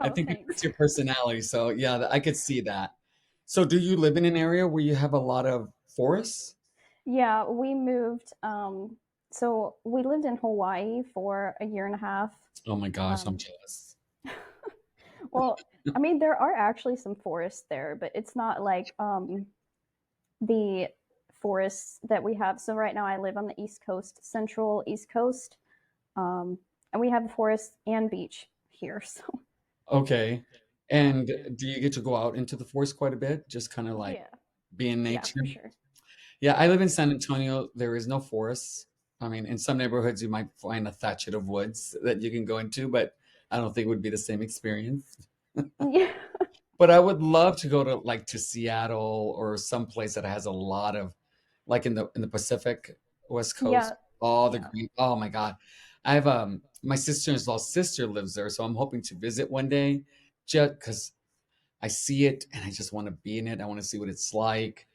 I Oh, think it fits thanks. your personality. So yeah, I could see that. So do you live in an area where you have a lot of forests? Yeah, we moved. So we lived in Hawaii for a year and a half. Oh my gosh, I'm Um, jealous. well, I mean, there are actually some forests there, but it's not like the forests that we have. So right now I live on the East Coast, Central East Coast, um, and we have a forest and beach here. So Okay. And do you get to go out into the forest quite a bit? Just kind of like yeah, be in yeah, nature? for sure. Yeah, I live in San Antonio. There is no forests. I mean, in some neighborhoods you might find a thatchet of woods that you can go into, but I don't think it would be the same experience. Yeah, But I would love to go to like to Seattle or some place that has a lot of like in the Pacific West Coast, yeah, all the yeah. green. Oh my God. I have my sister-in-law's sister lives there, so I'm hoping to visit one day just because I see it and I just want to be in it. I want to see what it's like.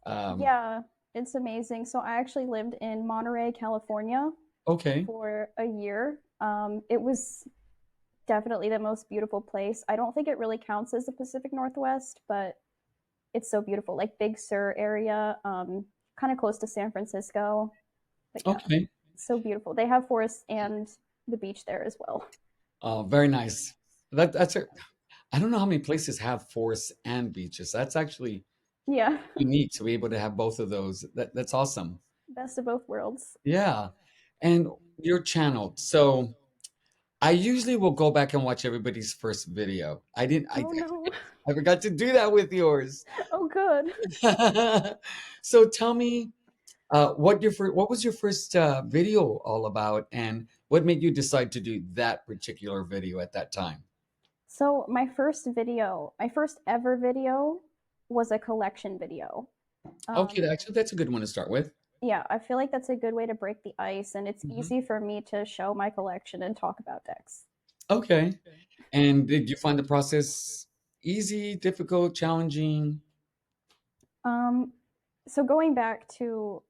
Um, Yeah, it's amazing. So I actually lived in Monterey, California okay. for a year. It was definitely the most beautiful place. I don't think it really counts as the Pacific Northwest, but it's so beautiful. Like Big Sur area, kind of close to San Francisco. But yeah, Okay. it's so beautiful. They have forests and the beach there as well. Oh, very nice. That's a, I don't know how many places have forests and beaches. That's actually Yeah, unique to be able to have both of those. That's awesome. best of both worlds. Yeah. And your channel. So I usually will go back and watch everybody's first video. I didn't Oh no. I forgot to do that with yours. Oh, good. So tell me what was your first video all about and what made you decide to do that particular video at that time? So, my first ever video was a collection video. Okay, Um, actually that's a good one to start with. yeah, I feel like that's a good way to break the ice, and it's Mhm. easy for me to show my collection and talk about decks. Okay. And did you find the process easy, difficult, challenging? Um, so going back to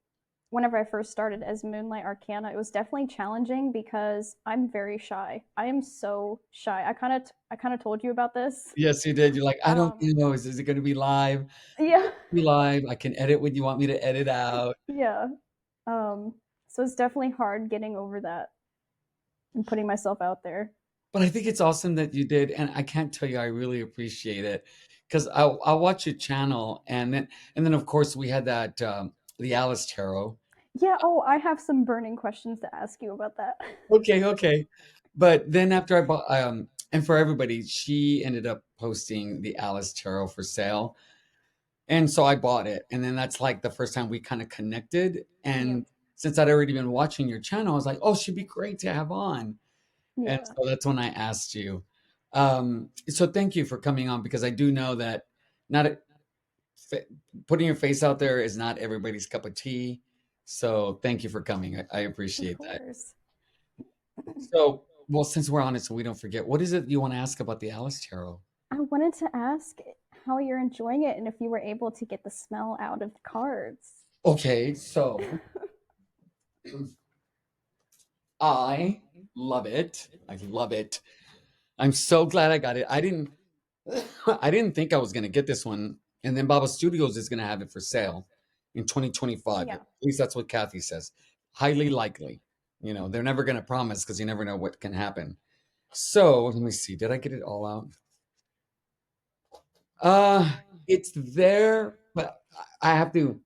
whenever I first started as Moonlight Arcana, it was definitely challenging because I'm very shy. I am so shy. I kind of told you about this. Yes, you did. You're like, I don't Um, know, is it going to be live? yeah, Be live. I can edit what you want me to edit out. yeah. Um, so it's definitely hard getting over that and putting myself out there. But I think it's awesome that you did, and I can't tell you, I really appreciate it because I'll watch your channel, and then of course we had that the Alice Tarot. Yeah. Oh, I have some burning questions to ask you about that. Okay, okay. But then after I bought, and for everybody, she ended up posting the Alice Tarot for sale. And so I bought it. And then that's like the first time we kind of connected. Yep. And since I'd already been watching your channel, I was like, oh, she'd be great to have on. And Yeah. so that's when I asked you. So thank you for coming on because I do know that not a, fa- putting your face out there is not everybody's cup of tea. So thank you for coming. I Of appreciate that. course. So, well, since we're on it, so we don't forget, what is it you want to ask about the Alice Tarot? I wanted to ask how you're enjoying it and if you were able to get the smell out of the cards. Okay, so I love it. I love it. I'm so glad I got it. I didn't I didn't think I was gonna get this one. And then Baba Studios is gonna have it for sale in 2025. At Yeah. least that's what Kathy says. Highly likely. You know, they're never gonna promise because you never know what can happen. So let me see. Did I get it all out? Uh it's there, but I have to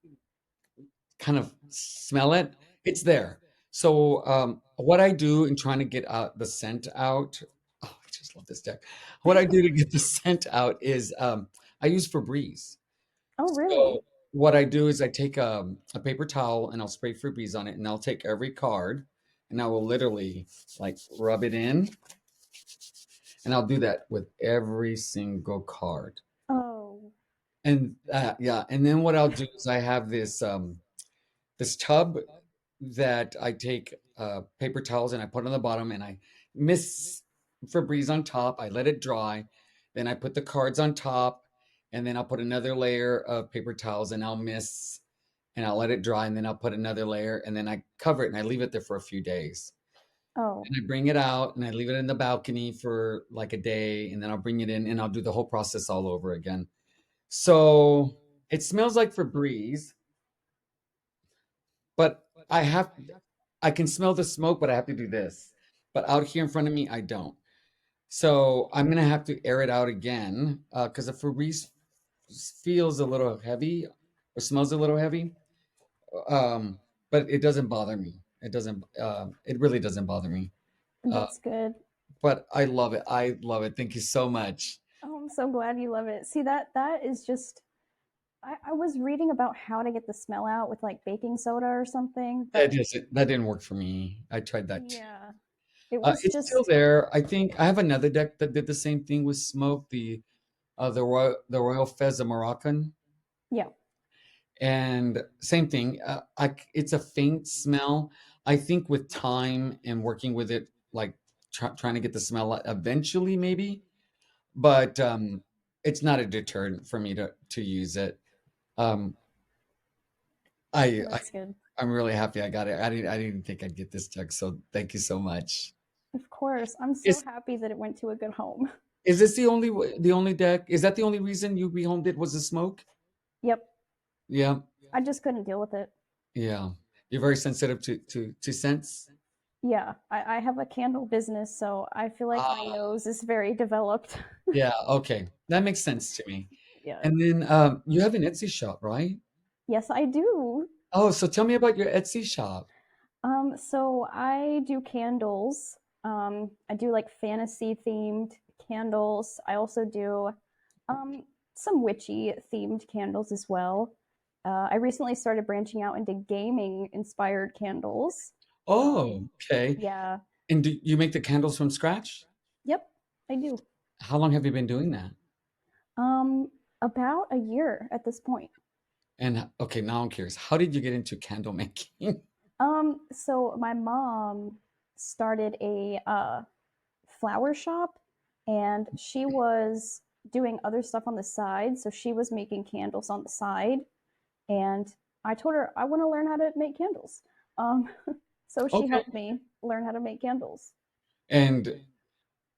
kind of smell it. It's there. So what I do in trying to get the scent out, oh, I just love this deck. What I do to get the scent out is I use Febreze. Oh, So really? what I do is I take a paper towel and I'll spray Febreze on it, and I'll take every card and I will literally like rub it in, and I'll do that with every single card. Oh, And yeah, and then what I'll do is I have this tub that I take paper towels and I put on the bottom, and I miss Febreze on top. I let it dry. Then I put the cards on top, and then I'll put another layer of paper towels and I'll miss and I'll let it dry, and then I'll put another layer, and then I cover it and I leave it there for a few days. Oh, and I bring it out and I leave it in the balcony for like a day, and then I'll bring it in and I'll do the whole process all over again. So it smells like Febreze, but I can smell the smoke, but I have to do this. But out here in front of me, I don't. So I'm gonna have to air it out again because the Febreze feels a little heavy or smells a little heavy. Um, but it doesn't bother me. It doesn't. It really doesn't bother me. Uh, that's good. but I love it. I love it. Thank you so much. Oh, I'm so glad you love it. See, that is just I was reading about how to get the smell out with like baking soda or something, but That didn't work for me. I tried that too. yeah, it was It's still just there. I think I have another deck that did the same thing with smoke. The Royal Fez of Moroccan, yeah. and same thing. It's a faint smell. I think with time and working with it, like trying to get the smell out eventually, maybe. But it's not a deterrent for me to use it. Um, I, Well, I that's good. I'm really happy I got it. I didn't think I'd get this deck, so thank you so much. Of course, I'm so Is happy that it went to a good home. is this the only deck? Is that the only reason you rehomed it was the smoke? Yep, Yeah, I just couldn't deal with it. yeah. You're very sensitive to scents. Yeah, I have a candle business, so I feel like my Ah, nose is very developed. yeah. Okay, that makes sense to me. Yeah. And then you have an Etsy shop, right? Yes, I do. Oh, so tell me about your Etsy shop. So I do candles. I do like fantasy themed candles. I also do um some witchy themed candles as well. I recently started branching out into gaming inspired candles. Oh, Um, okay. yeah. And do you make the candles from scratch? Yep, I do. How long have you been doing that? Um, about a year at this point. And okay, now I'm curious. How did you get into candle making? So my mom started a flower shop and she was doing other stuff on the side. So she was making candles on the side. And I told her I want to learn how to make candles. Um, so she Okay. helped me learn how to make candles. And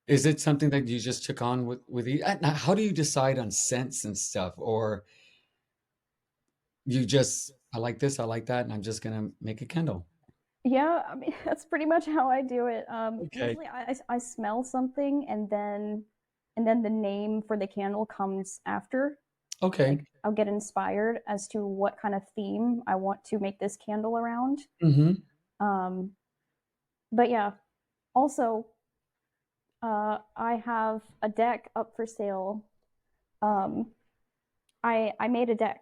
is it something that you just took on with now, how do you decide on scents and stuff? Or you just, I like this, I like that, and I'm just gonna make a candle. Yeah, I mean, that's pretty much how I do it. Okay. Usually I smell something and then the name for the candle comes after. Okay. Like I'll get inspired as to what kind of theme I want to make this candle around. Mm-hmm. Um, but yeah, also I have a deck up for sale. Um, I made a deck.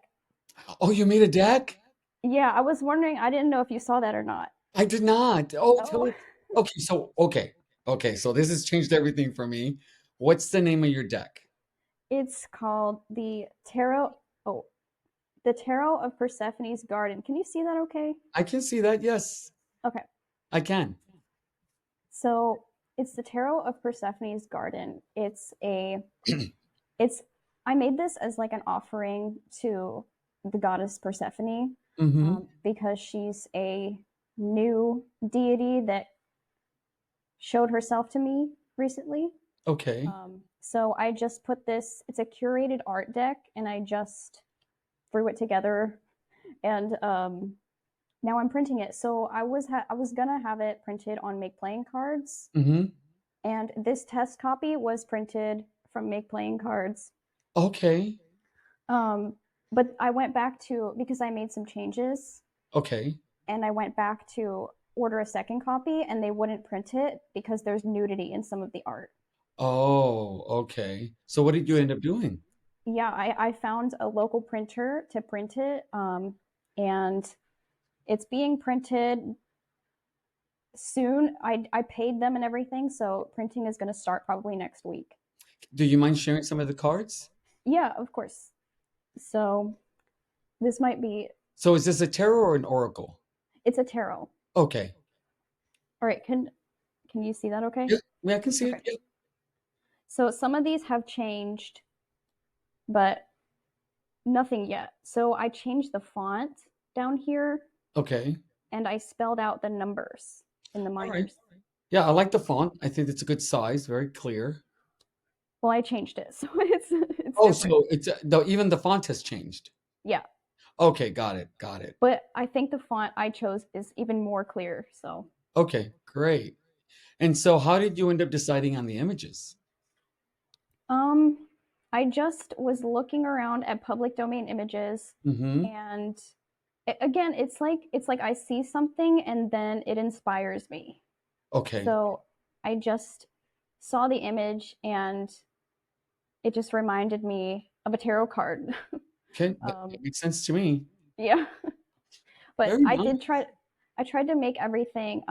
Oh, you made a deck? Yeah, I was wondering. I didn't know if you saw that or not. I did not. Oh, tell Oh, it. Okay, so this has changed everything for me. What's the name of your deck? it's called the Tarot. Oh, the Tarot of Persephone's Garden. Can you see that? Okay. I can see that. Yes, Okay. I can. So it's the Tarot of Persephone's Garden. It's I made this as like an offering to the goddess Persephone Mm-hmm. because she's a new deity that showed herself to me recently. Okay. So I just put this, it's a curated art deck, and I just threw it together and now I'm printing it. So I was gonna have it printed on Make Playing Cards, Mm-hmm. and this test copy was printed from Make Playing Cards. Okay. Um, but I went back to because I made some changes, Okay. and I went back to order a second copy, and they wouldn't print it because there's nudity in some of the art. Oh, okay. So what did you So end up doing? yeah, I found a local printer to print it, and it's being printed soon. I paid them and everything, so printing is going to start probably next week. Do you mind sharing some of the cards? Yeah, of course. So this might be So is this a tarot or an oracle? it's a tarot. Okay. All right, can you see that okay? Yeah, yeah, I can see it. Okay. Yeah. So some of these have changed, but nothing yet. So I changed the font down here Okay. and I spelled out the numbers in the All right. minors. Yeah, I like the font. I think it's a good size, very clear. Well, I changed it, so it's Oh, different. so it's though even the font has changed. Yeah, Okay, got it, got it. but I think the font I chose is even more clear. So, Okay, great. And so how did you end up deciding on the images? um, I just was looking around at public domain images, Mhm. and again, it's like I see something and then it inspires me. Okay. So I just saw the image and it just reminded me of a tarot card. Okay, that um, makes sense to me. yeah, but Very I nice. did try. I tried to make everything.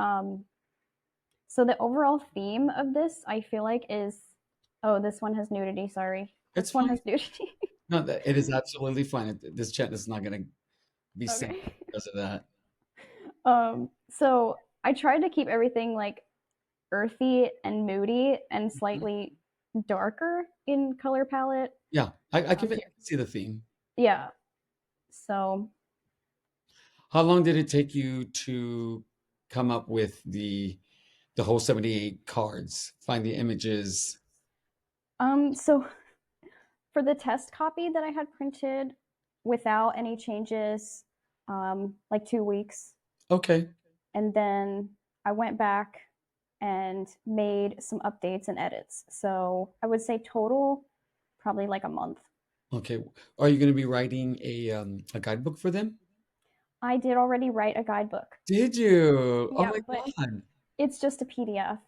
So the overall theme of this, I feel like, is oh, this one has nudity. Sorry, It's this one fine. has nudity. No, that it is absolutely fine. This chat is not gonna be synced Okay. because of that. So I tried to keep everything like earthy and moody and Mhm. slightly darker in color palette. Yeah, I can To see the theme. Yeah. So, How long did it take you to come up with the whole 78 cards, find the images? so for the test copy that I had printed without any changes, like 2 weeks, Okay. and then I went back and made some updates and edits. So I would say total, probably like a month. Okay. Are you going to be writing a guidebook for them? I did already write a guidebook. Did you? Oh Yeah, my but God. it's just a PDF.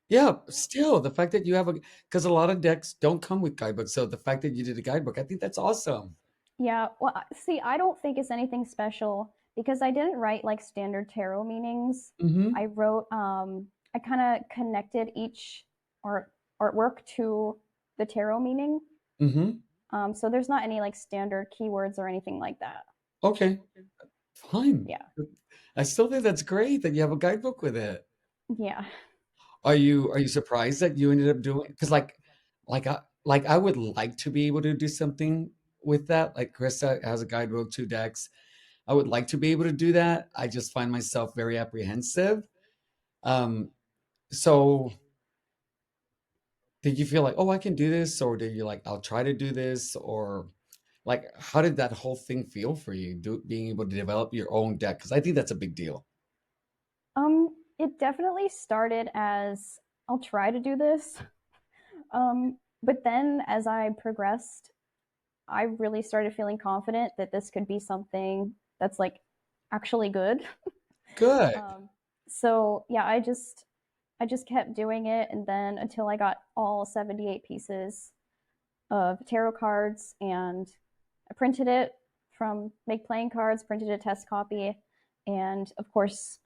Yeah, still the fact that you have a because a lot of decks don't come with guidebooks. So the fact that you did a guidebook, I think that's awesome. Yeah, well, see, I don't think it's anything special because I didn't write like standard tarot meanings. Mm-hmm. I wrote, I kind of connected each art artwork to the tarot meaning. Mm-hmm. So there's not any like standard keywords or anything like that. Okay. Fine. Yeah, I still think that's great that you have a guidebook with it. yeah. Are you surprised that you ended up doing because like I would like to be able to do something with that. Like Krista has a guidebook, two decks. I would like to be able to do that. I just find myself very apprehensive. Um, so did you feel like, oh, I can do this, or did you like, I'll try to do this, or like, how did that whole thing feel for you, being able to develop your own deck? Because I think that's a big deal. It definitely started as I'll try to do this. But then as I progressed, I really started feeling confident that this could be something that's like actually good. Good. Um, so yeah, I just kept doing it, and then until I got all 78 pieces of tarot cards, and I printed it from Make Playing Cards, printed a test copy, and of course,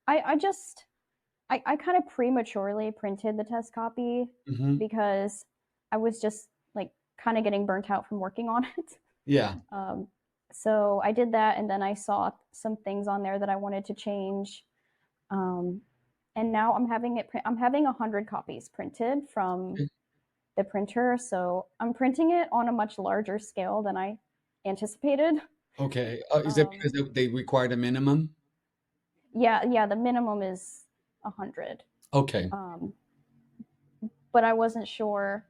I just I kind of prematurely printed the test copy Hmm. because I was just like kind of getting burnt out from working on it. Yeah. Um, so I did that, and then I saw some things on there that I wanted to change. Um, and now I'm having it. I'm having 100 copies printed from the printer, so I'm printing it on a much larger scale than I anticipated. Okay. Is it Um, because they required a minimum? yeah, yeah, the minimum is 100. Okay. Um, but I wasn't sure.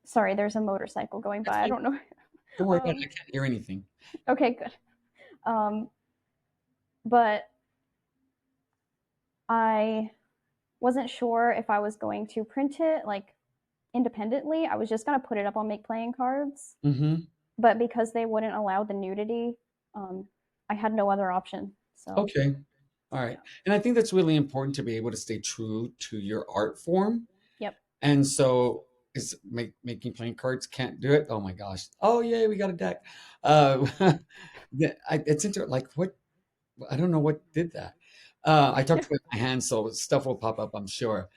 Sorry, there's a motorcycle going That's by. I fine. don't know. Don't worry about it. I um, can't hear anything. okay, good. Um, but I wasn't sure if I was going to print it like independently. I was just gonna put it up on Make Playing Cards, Hmm. but because they wouldn't allow the nudity, um, I had no other option. So Okay. All right. yeah, And I think that's really important to be able to stay true to your art form. yep. And so is making playing cards can't do it. Oh my gosh. Oh yay, we got a deck. Uh, it's like what I don't know what did that. I talked with my hands, so stuff will pop up, I'm sure.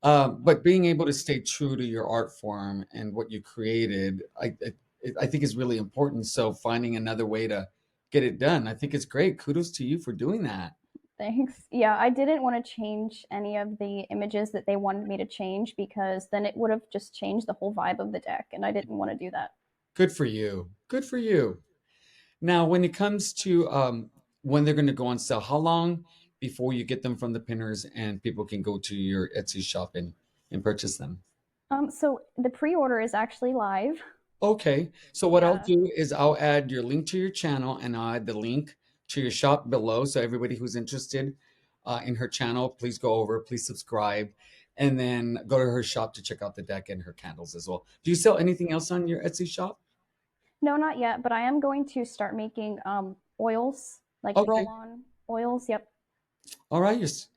But being able to stay true to your art form and what you created, I think is really important. So finding another way to get it done, I think it's great. Kudos to you for doing that. Thanks. Yeah, I didn't want to change any of the images that they wanted me to change because then it would have just changed the whole vibe of the deck, and I didn't want to do that. Good for you. Good for you. Now, when it comes to when they're going to go on sale, how long before you get them from the pinners and people can go to your Etsy shop and purchase them? So the pre-order is actually live. Okay, so what I'll Yeah. do is I'll add your link to your channel and I'll add the link to your shop below. So everybody who's interested in her channel, please go over, please subscribe, and then go to her shop to check out the deck and her candles as well. Do you sell anything else on your Etsy shop? No, not yet, but I am going to start making oils, like Okay, roll-on oils. Yep. all right,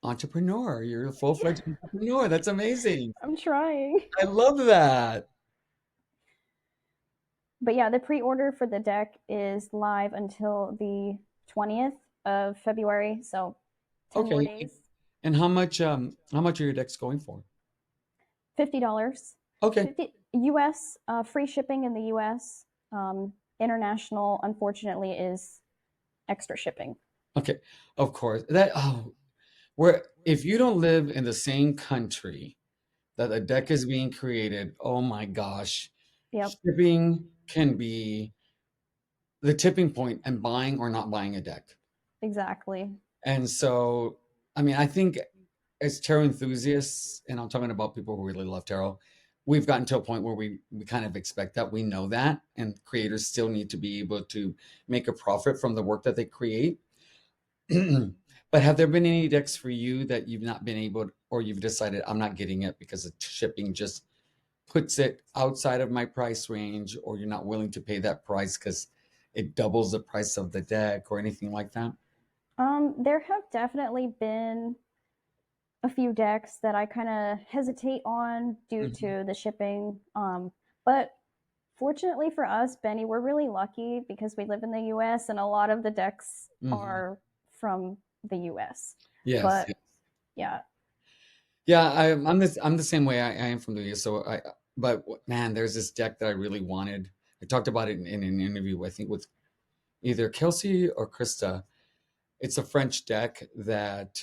entrepreneur. You're a full-fledged entrepreneur. That's amazing. I'm trying. I love that. But yeah, the pre-order for the deck is live until the 20th of February, so 10 more Okay, days. and how much are your decks going for? $50. Okay. 50 US, free shipping in the US. International, unfortunately, is extra shipping. Okay, of course. That where if you don't live in the same country that a deck is being created, oh my gosh, Yep, shipping can be the tipping point and buying or not buying a deck. exactly. And so, I mean, I think as tarot enthusiasts, and I'm talking about people who really love tarot, we've gotten to a point where we kind of expect that, we know that, and creators still need to be able to make a profit from the work that they create. But have there been any decks for you that you've not been able, or you've decided I'm not getting it because the shipping just puts it outside of my price range, or you're not willing to pay that price because it doubles the price of the deck or anything like that? There have definitely been a few decks that I kind of hesitate on due Mhm. to the shipping. But fortunately for us, Benny, we're really lucky because we live in the US and a lot of the decks Mhm. are from the US. Yes. But yeah, Yeah, I'm the same way. I am from the US, so but man, there's this deck that I really wanted. I talked about it in an interview, I think with either Kelsey or Krista. It's a French deck that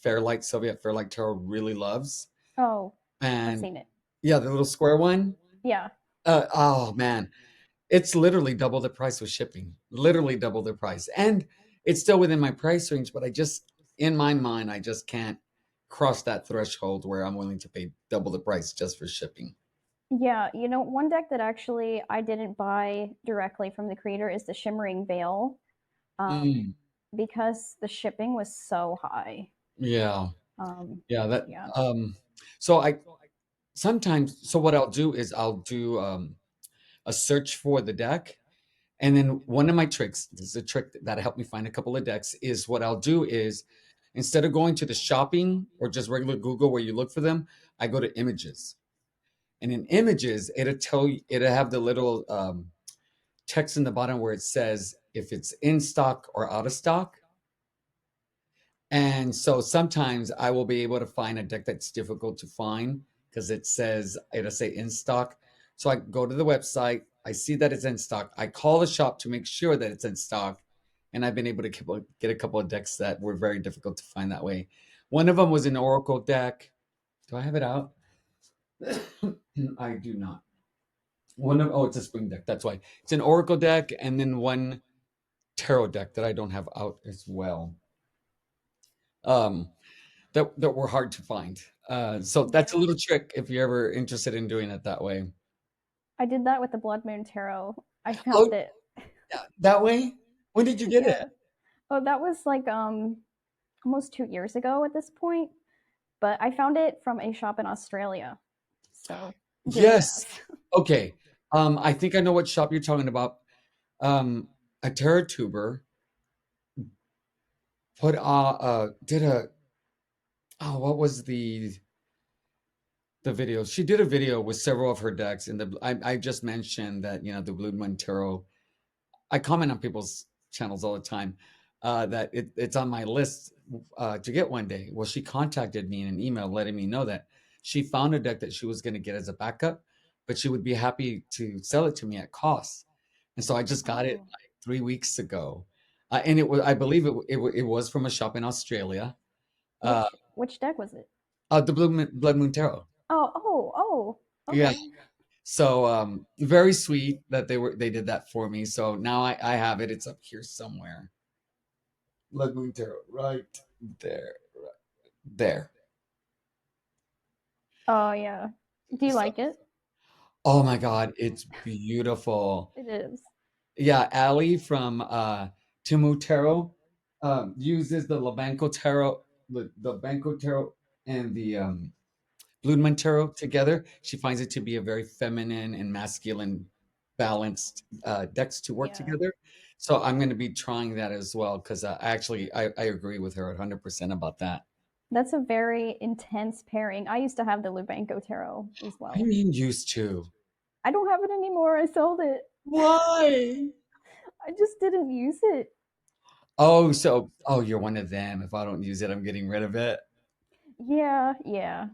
Fairlight, Sylvia Fairlight Tarot really loves. oh, I've And seen it. yeah, the little square one. Yeah. Oh man, it's literally double the price with shipping. Literally double the price. And it's still within my price range, but I just, in my mind, I just can't cross that threshold where I'm willing to pay double the price just for shipping. Yeah, one deck that actually I didn't buy directly from the creator is the Shimmering Veil, um, Mm, because the shipping was so high. yeah. Um, Yeah. That, yeah. um, so I sometimes, so what I'll do is I'll do a search for the deck. And then one of my tricks, this is a trick that helped me find a couple of decks, is what I'll do is instead of going to the shopping or just regular Google where you look for them, I go to images. And in images, it'll tell you, it'll have the little text in the bottom where it says if it's in stock or out of stock. And so sometimes I will be able to find a deck that's difficult to find because it'll say in stock. So I go to the website, I see that it's in stock. I call the shop to make sure that it's in stock. And I've been able to get a couple of decks that were very difficult to find that way. One of them was an Oracle deck. Do I have it out? I do not. It's a spring deck. That's why. It's an Oracle deck and then one tarot deck that I don't have out as well. Um, that were hard to find. So that's a Yeah. little trick if you're ever interested in doing it that way. I did that with the Blood Moon Tarot. I Oh, found it. yeah, that way? When did you get it? Yeah. Oh, that was like almost 2 years ago at this point, but I found it from a shop in Australia. So really Yes. fast. Okay. I think I know what shop you're talking about. A tarot tuber put did a what was the video? She did a video with several of her decks, and I just mentioned that the Blue Moon Tarot. I comment on people's channels all the time that it's on my list to get one day. Well, she contacted me in an email letting me know that she found a deck that she was going to get as a backup, but she would be happy to sell it to me at cost. And so I just got it Oh, like 3 weeks ago, and I believe it was from a shop in Australia, uh, which deck was it? the Blood Moon Tarot. Oh. Yeah. Okay. So very sweet that they did that for me. So now I have it. It's up here somewhere. Lagoon Tarot, right there, right there. Oh yeah. Do you So, like it? oh my God, it's beautiful. It is. Yeah, Ali from Timu Tarot uses the Labanco Tarot, the Banco Tarot, and the Blue Moon Tarot together. She finds it to be a very feminine and masculine balanced decks to work Yeah. together. So I'm going to be trying that as well because I agree with her 100% about that. That's a very intense pairing. I used to have the Lubanco tarot as I well. mean, used to. I don't have it anymore. I sold it. Why? I just didn't use it. Oh, so you're one of them. If I don't use it, I'm getting rid of it. Yeah, yeah.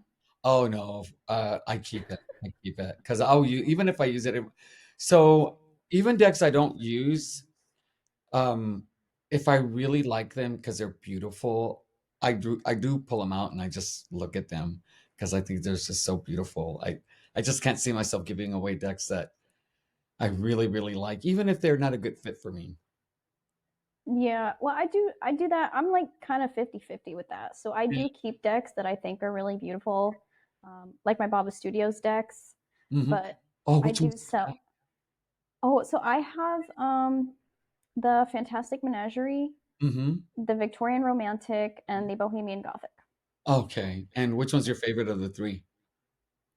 Oh no, I keep it. I keep it because I'll use even if I use it. So even decks I don't use, um, if I really like them because they're beautiful, I do pull them out and I just look at them because I think they're just so beautiful. I just can't see myself giving away decks that I really like, even if they're not a good fit for me. Yeah. Well, I do that. I'm like kind of 50-50 with that. So I Yeah. do keep decks that I think are really beautiful. Like my Baba Studios decks, Hmm. but Oh, I which do one's sell. that? Oh, so I have the Fantastic Menagerie, Hmm. the Victorian Romantic, and the Bohemian Gothic. Okay, and which one's your favorite of the three?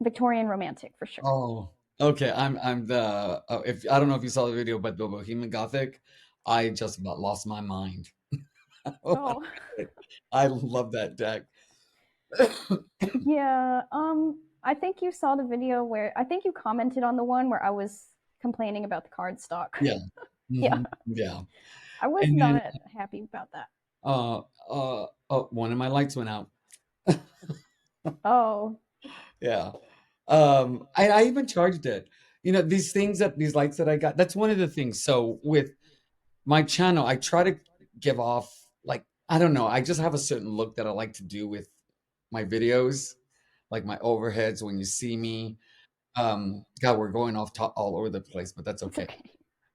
Victorian Romantic for sure. Oh, okay. I'm the if I don't know if you saw the video, but the Bohemian Gothic, I just about lost my mind. Oh, I love that deck. yeah. I think you saw the video where I think you commented on the one where I was complaining about the card stock. Yeah. Yeah, Yeah. I was And then not happy about that. one of my lights went out. Oh, Yeah. I even charged it. These things that these lights that I got, that's one of the things. So with my channel, I try to give off like I don't know, I just have a certain look that I like to do with my videos, like my overheads when you see me. God, we're going off all over the place, but that's it's okay. okay.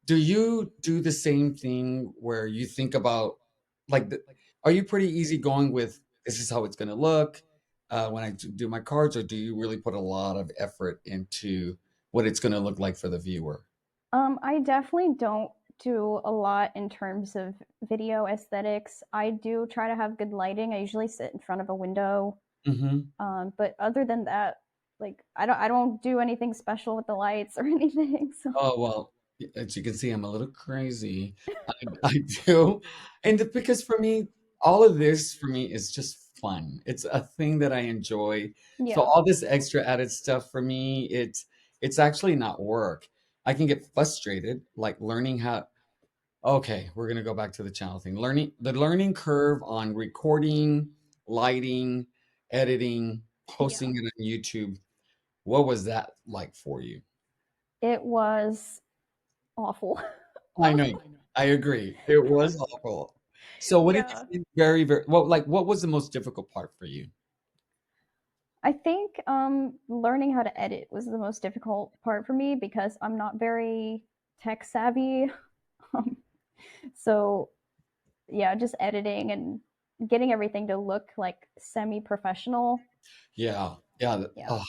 Do you do the same thing where you think about like are you pretty easy going with this is how it's going to look when I do my cards, or do you really put a lot of effort into what it's going to look like for the viewer? I definitely don't do a lot in terms of video aesthetics. I do try to have good lighting. I usually sit in front of a window. Hmm. But other than that, like I don't do anything special with the lights or anything. So Oh, well, as you can see, I'm a little crazy. I do. Because for me, all of this for me is just fun. It's a thing that I enjoy. So yeah. all this extra added stuff for me, it's actually not work. I can get frustrated, like learning how, okay, we're gonna go back to the channel thing. The learning curve on recording, lighting, editing, Yeah. posting it on YouTube. What was that like for you? It was awful. I know. I agree. It was awful. So what did Yeah. you think very well, like what was the most difficult part for you? I think learning how to edit was the most difficult part for me because I'm not very tech savvy. Um, so yeah, just editing and getting everything to look like semi professional. Yeah. Yeah. Yeah.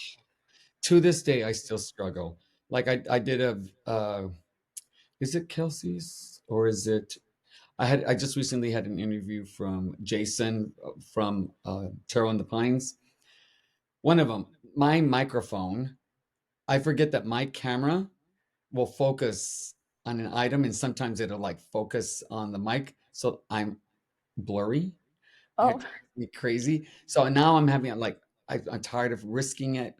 To this day I still struggle. Like I did a is it Kelsey's or is it I just recently had an interview from Jason from Tarot in the Pines. One of them, my microphone, I forget that my camera will focus on an item and sometimes it'll like focus on the mic. So I'm blurry. It Oh, drives me crazy. So now I'm having like I'm tired of risking it.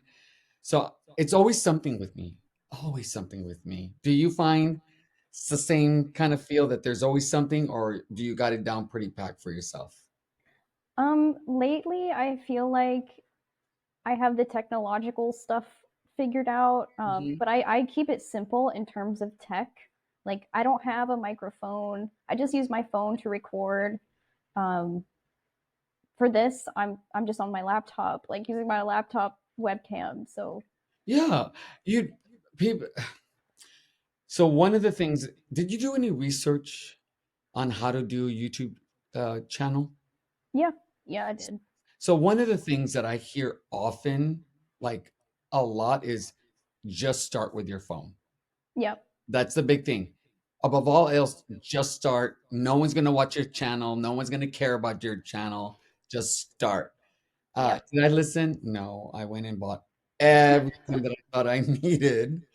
So it's always something with me. Always something with me. Do you find it's the same kind of feel that there's always something, or do you got it down pretty packed for yourself? lately I feel like I have the technological stuff figured out, Mhm. but I keep it simple in terms of tech. Like I don't have a microphone. I just use my phone to record. Um, for this, I'm just on my laptop, like using my laptop webcam. So Yeah, you people. So one of the things, did you do any research on how to do YouTube channel? Yeah, yeah, I did. So one of the things that I hear often, like a lot, is just start with your phone. Yep. That's the big thing. Above all else, just start. No one's going to watch your channel. No one's going to care about your channel. Just start. Yep. Did I listen? No, I went and bought everything that I thought I needed: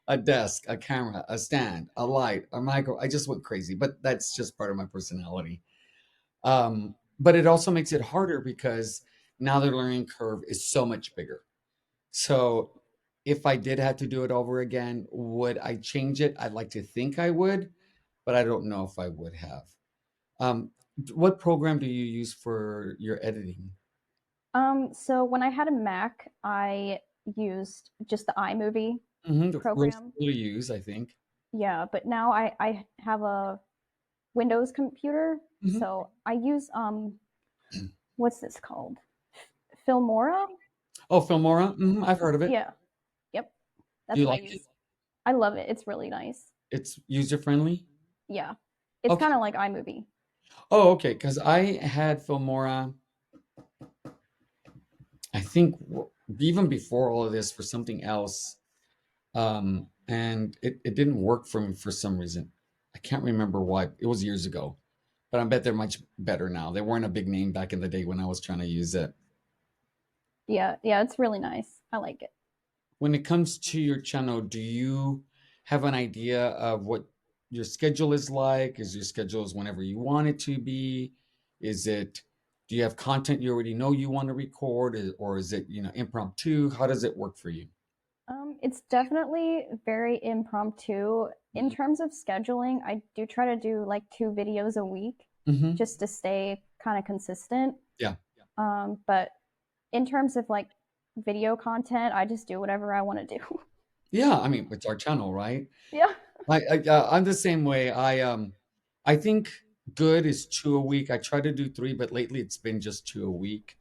a desk, a camera, a stand, a light, a micro. I just went crazy, but that's just part of my personality. But it also makes it harder because now the learning curve is so much bigger. So if I did have to do it over again, would I change it? I'd like to think I would, but I don't know if I would have. Um, what program do you use for your editing? So when I had a Mac, I used just the iMovie Most program. people use, I think. Yeah, but now I have a Windows computer, Mhm. so I use what's this called? Filmora? Oh, Filmora. I've heard of it. Yeah. Yep. Do That's you what I like it? use. I love it. It's really nice. It's user friendly. Yeah. It's kind Okay. of like iMovie. Oh, okay. Because I had Filmora, I think even before all of this, for something else. And it didn't work for me for some reason. I can't remember why. It was years ago, but I bet they're much better now. They weren't a big name back in the day when I was trying to use it. Yeah, yeah, it's really nice. I like it. When it comes to your channel, do you have an idea of what your schedule is like? Is your schedule is whenever you want it to be? Is it, do you have content you already know you want to record, or is it, impromptu? How does it work for you? It's definitely very impromptu. In Mhm. terms of scheduling, I do try to do like 2 videos a week Mhm. just to stay kind of consistent. Yeah. But in terms of like video content, I just do whatever I want to do. Yeah, I mean, it's our channel, right? Yeah. I'm the same way. I think good is two a week. I try to do three, but lately it's been just two a week.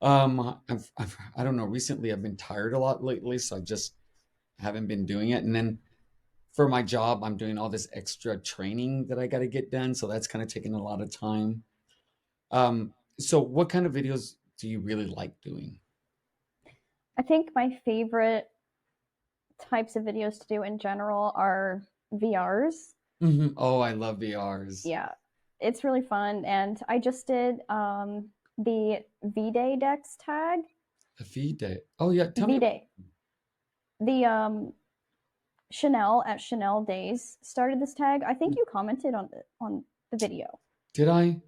I don't know. Recently, I've been tired a lot lately, so I just haven't been doing it. And then for my job, I'm doing all this extra training that I got to get done, so that's kind of taking a lot of time. So what kind of videos do you really like doing? I think my favorite types of videos to do in general are VRs. Oh, I love VRs. Yeah, it's really fun. And I just did the V-Day Dex tag. A feed day. Oh yeah, tell me. V-Day. The Chanel at Chanel Days started this tag. I think you commented on the video. Did I?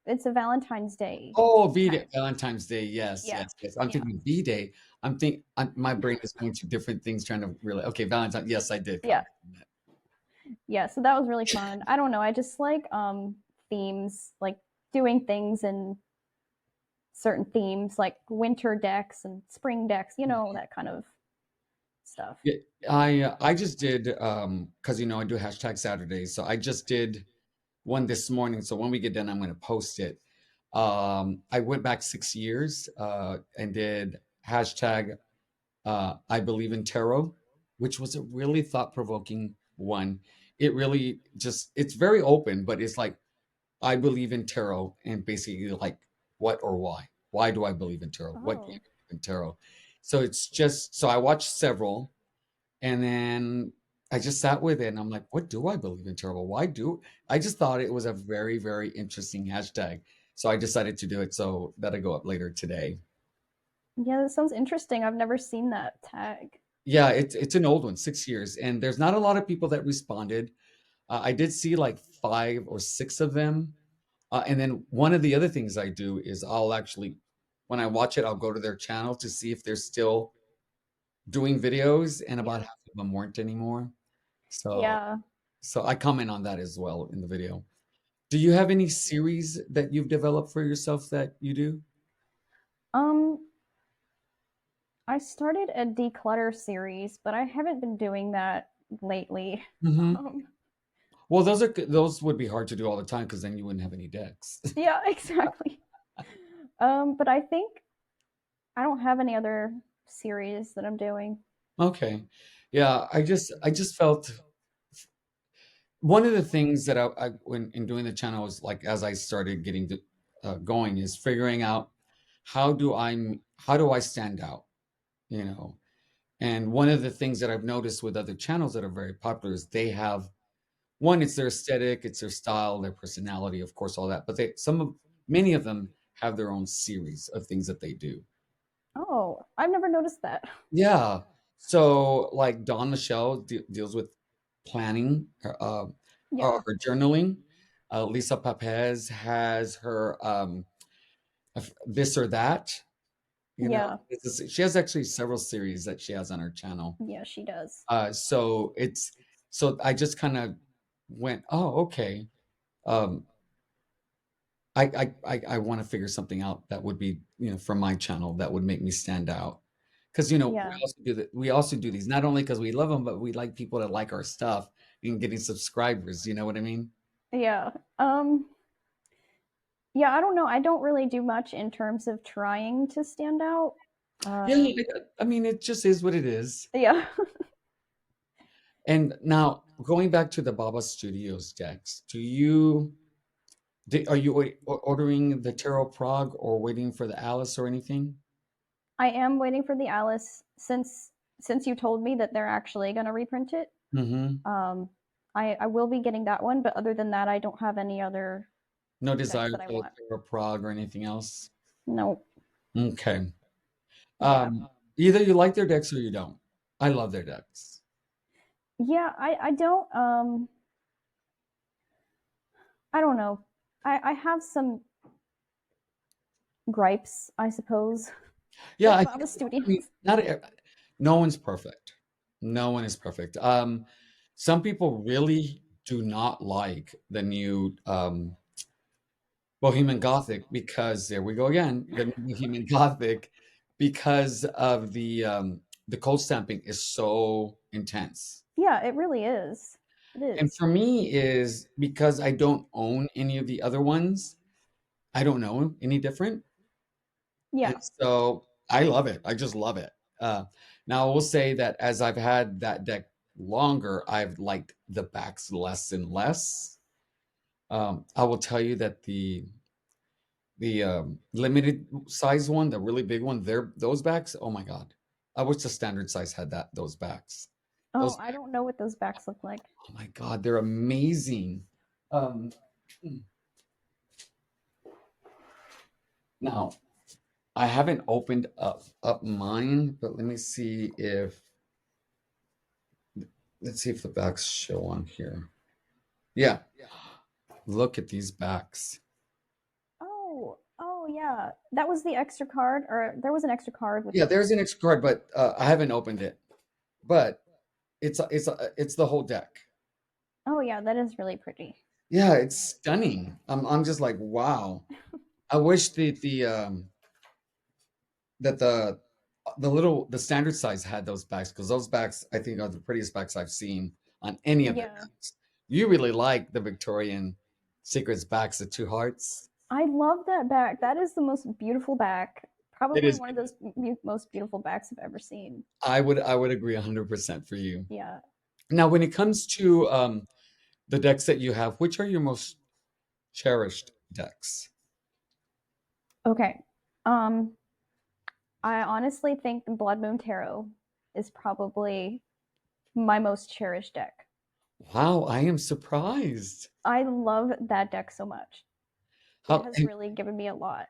It's a Valentine's Day Oh, V-Day, tag. Valentine's Day. Yes, Yeah, yes, yes. I'm yeah, thinking V-Day. My brain is going to different things, trying to really. Okay, Valentine. Yes, I did yeah, comment on that. yeah. So that was really fun. I don't know. I just like themes, like doing things in certain themes, like winter decks and spring decks. That kind of stuff. Yeah, I just did because I do hashtag Saturdays, so I just did one this morning. So when we get done, I'm going to post it. I went back 6 years and did hashtag I believe in tarot, which was a really thought-provoking one. It really just, it's very open, but it's like, I believe in tarot, and basically like what or why. Why do I believe in tarot? What do you Oh, believe in tarot? So it's just, so I watched several, and then I just sat with it and I'm like, what do I believe in tarot? Why do I just thought it was a very, very interesting hashtag. So I decided to do it. So that'll go up later today. yeah. That sounds interesting. I've never seen that tag. Yeah, it's an old one, 6 years, and there's not a lot of people that responded. I did see like five or six of them. And then one of the other things I do is I'll actually, when I watch it, I'll go to their channel to see if they're still doing videos, and about Yeah, half of them weren't anymore. So, yeah. so I comment on that as well in the video. Do you have any series that you've developed for yourself that you do? Um, I started a declutter series, but I haven't been doing that lately. Hmm. Um, Well, those would be hard to do all the time because then you wouldn't have any decks. yeah, exactly. But I think I don't have any other series that I'm doing. Okay. Yeah, I just felt one of the things that I when in doing the channel is like as I started getting to going is figuring out how do I stand out, you know? And one of the things that I've noticed with other channels that are very popular is they have one, it's their aesthetic, it's their style, their personality, of course, all that. But many of them have their own series of things that they do. Oh, I've never noticed that. Yeah. So like Dawn Michelle deals with planning, Yeah, her journaling. Lisa Papez has her this or that. You know, yeah, she has actually several series that she has on her channel. yeah, she does. So so I just kind of went, oh, okay. Um, I want to figure something out that would be, from my channel that would make me stand out. Because, Yeah, we also do these not only because we love them, but we like people to like our stuff and getting subscribers. You know what I mean? yeah. Um, yeah, I don't know. I don't really do much in terms of trying to stand out. Yeah, Um, I mean, it just is what it is. yeah. And now going back to the Baba Studios decks, are you ordering the Tarot Prague or waiting for the Alice or anything? I am waiting for the Alice since you told me that they're actually going to reprint it. Mm-hmm. Um, I will be getting that one, but other than that, I don't have any other No decks desire that I for the want. Tarot Prague or anything else? No. Okay. Yeah. Either you like their decks or you don't. I love their decks. Yeah, I don't I don't know. I have some gripes, I suppose, Yeah, with I Baba think, I mean, Studios. no one's perfect. No one is perfect. Some people really do not like the new Bohemian Gothic because there we go again, the new Bohemian Gothic because of the cold stamping is so intense. Yeah, it really is. It And is. for me is because I don't own any of the other ones, I don't know any different. And Yeah. so I love it. I just love it. Now I will say that as I've had that deck longer, I've liked the backs less and less. I will tell you that the limited size one, the really big one, those backs. Oh my God, I wish the standard size had those backs. Oh, Those, I don't know what those backs look like. oh my God, they're amazing. Um, Now I haven't opened up mine, but let me see if let's see if the backs show on here. Yeah, look at these backs. Oh, oh yeah. That was the extra card, or there was an extra card with Yeah, the there's back. an extra card, but I haven't opened it. But it's the whole deck. Oh yeah, that is really pretty. Yeah, it's stunning. I'm just like, wow. I wish that the standard size had those backs because those backs I think are the prettiest backs I've seen on any of their Yeah. decks. You really like the Victorian Secrets backs, the two hearts. I love that back. That is the most beautiful back. It Probably is. one of those most beautiful backs I've ever seen. I would agree 100% for you. Yeah. Now, when it comes to the decks that you have, which are your most cherished decks? Okay. Um, I honestly think the Blood Moon Tarot is probably my most cherished deck. Wow, I am surprised. I love that deck so much. It How has really given me a lot.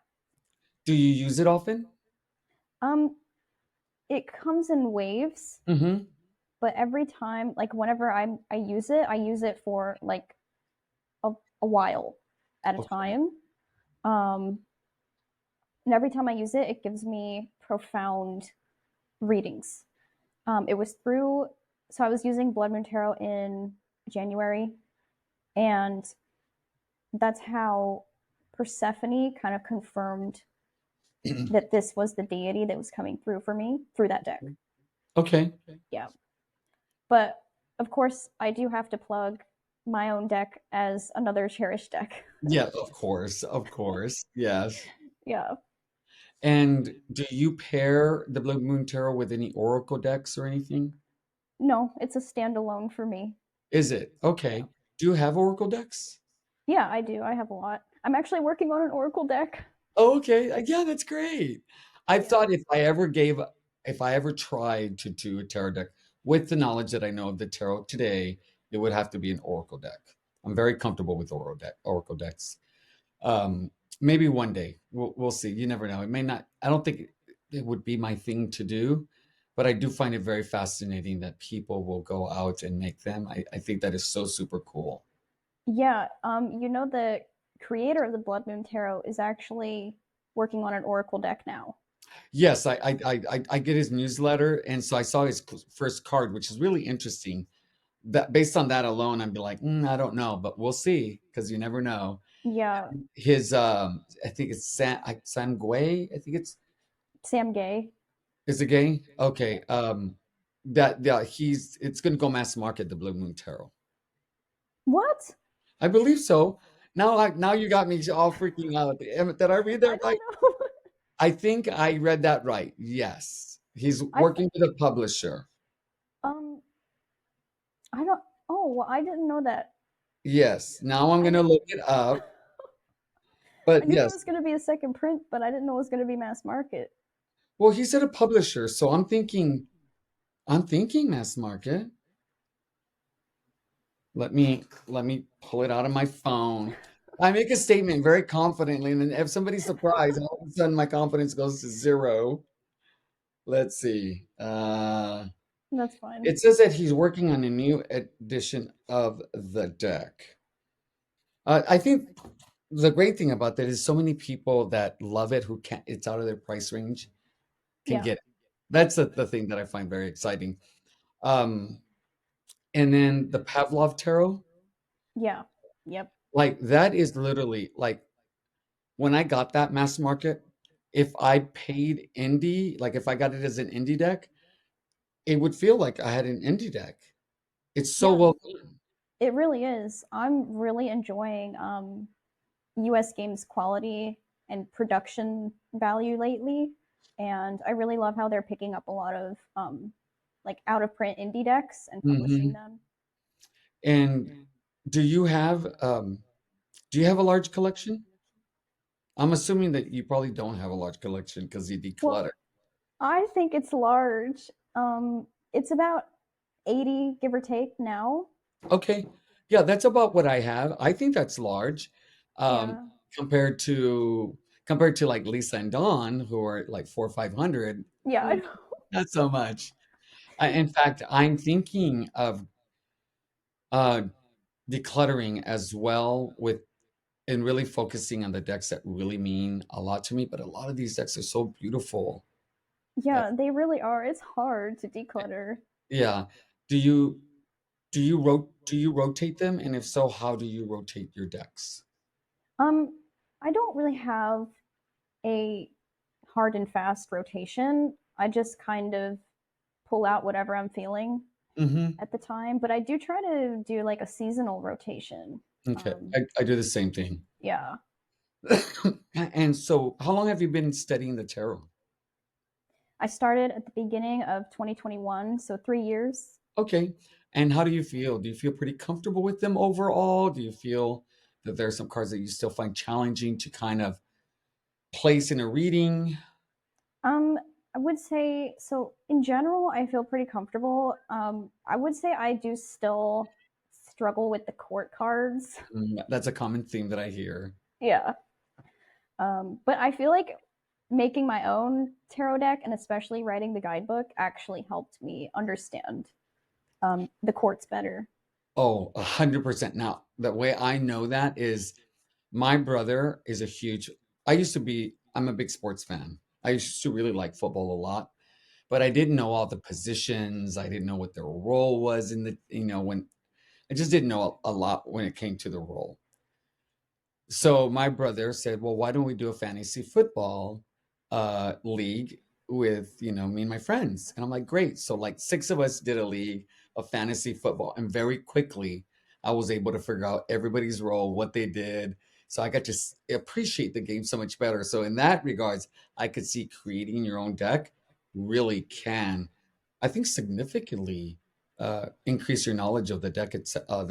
do you use it often? Um, it comes in waves, Mm-hmm. but every time, like whenever I use it for like a while at a Okay. time. Um, and every time I use it, it gives me profound readings. It was through, so I was using Blood Moon Tarot in January, and that's how Persephone kind of confirmed that this was the deity that was coming through for me through that deck. Okay. Yeah. But of course, I do have to plug my own deck as another cherished deck. Yeah, of course. Of course. Yes. Yeah. And do you pair the Blood Moon Tarot with any Oracle decks or anything? No, it's a standalone for me. Is it? Yeah. Okay. Do you have Oracle decks? Yeah, I do. I have a lot. I'm actually working on an Oracle deck. Oh, okay. Yeah, that's great. I Yeah. thought if I ever tried to do a tarot deck with the knowledge that I know of the tarot today, it would have to be an Oracle deck. I'm very comfortable with Oracle decks. Um, Maybe one day we'll see. You never know. It may not. I don't think it would be my thing to do, but I do find it very fascinating that people will go out and make them. I think that is so super cool. Yeah, the creator of the Blood Moon Tarot is actually working on an Oracle deck now. Yes, I get his newsletter, and so I saw his first card, which is really interesting. That based on that alone, I'd be like, I don't know, but we'll see because you never know. Yeah, His, I think it's Sam Gui. I think Sam Gay. is it gay? Okay, that yeah, it's gonna go mass market, the Blue Moon Tarot. What? I believe so. Now you got me all freaking out. Did I read I that right? don't know. I think I read that right. Yes, he's I working with a publisher. um I don't. Oh, well, I didn't know that. Yes. Now I'm I gonna didn't. look it up. I But knew there yes, was going to be a second print, but I didn't know it was going to be mass market. well, he said a publisher, so I'm thinking mass market. Let me pull it out of my phone. I make a statement very confidently, and then if somebody's surprised, all of a sudden my confidence goes to zero. Let's see. That's fine. It says that he's working on a new edition of the deck. I think the great thing about that is so many people that love it who can't, it's out of their price range, can Yeah. get it. That's the thing that I find very exciting. Um, and then the Pavlov tarot, Yeah. Yep. like that is literally like when I got that mass market, if I paid indie, like if I got it as an indie deck, it would feel like I had an indie deck. It's so Yeah. well done. It really is. I'm really enjoying US games quality and production value lately, and I really love how they're picking up a lot of like out of print indie decks and publishing Hmm. them. And do you have a large collection? I'm assuming that you probably don't have a large collection because you declutter. Well, I think it's large. It's about 80, give or take, now. Okay. Yeah, that's about what I have. I think that's large. Um, Yeah. compared to like Lisa and Dawn, who are like 400 or 500, Yeah, I mm, know. not so much. In fact, I'm thinking of uh decluttering as well with and really focusing on the decks that really mean a lot to me. But a lot of these decks are so beautiful. Uh, Yeah, they really are. It's hard to declutter. yeah. Do you do you rotate them? And if so, how do you rotate your decks? Um, I don't really have a hard and fast rotation. I just kind of pull out whatever I'm feeling Hmm. at the time, but I do try to do like a seasonal rotation. Okay. I do the same thing. Yeah. And so, how long have you been studying the tarot? I started at the beginning of 2021, so 3 years. Okay. And how do you feel? Do you feel pretty comfortable with them overall? Do you feel that there are some cards that you still find challenging to kind of place in a reading? Um, I would say so in general, I feel pretty comfortable. I would say I do still struggle with the court cards. That's a common theme that I hear. Yeah. But I feel like making my own tarot deck and especially writing the guidebook actually helped me understand the courts better. Oh, 100%. Now, the way I know that is my brother is I'm a big sports fan. I used to really like football a lot, but I didn't know all the positions. I didn't know what their role was when I just didn't know a lot when it came to the role. So my brother said, "Well, why don't we do a fantasy football league with, me and my friends?" And I'm like, "Great." So like six of us did a league of fantasy football, and very quickly I was able to figure out everybody's role, what they did. So I got to appreciate the game so much better. So in that regards, I could see creating your own deck really can, I think, significantly increase your knowledge of the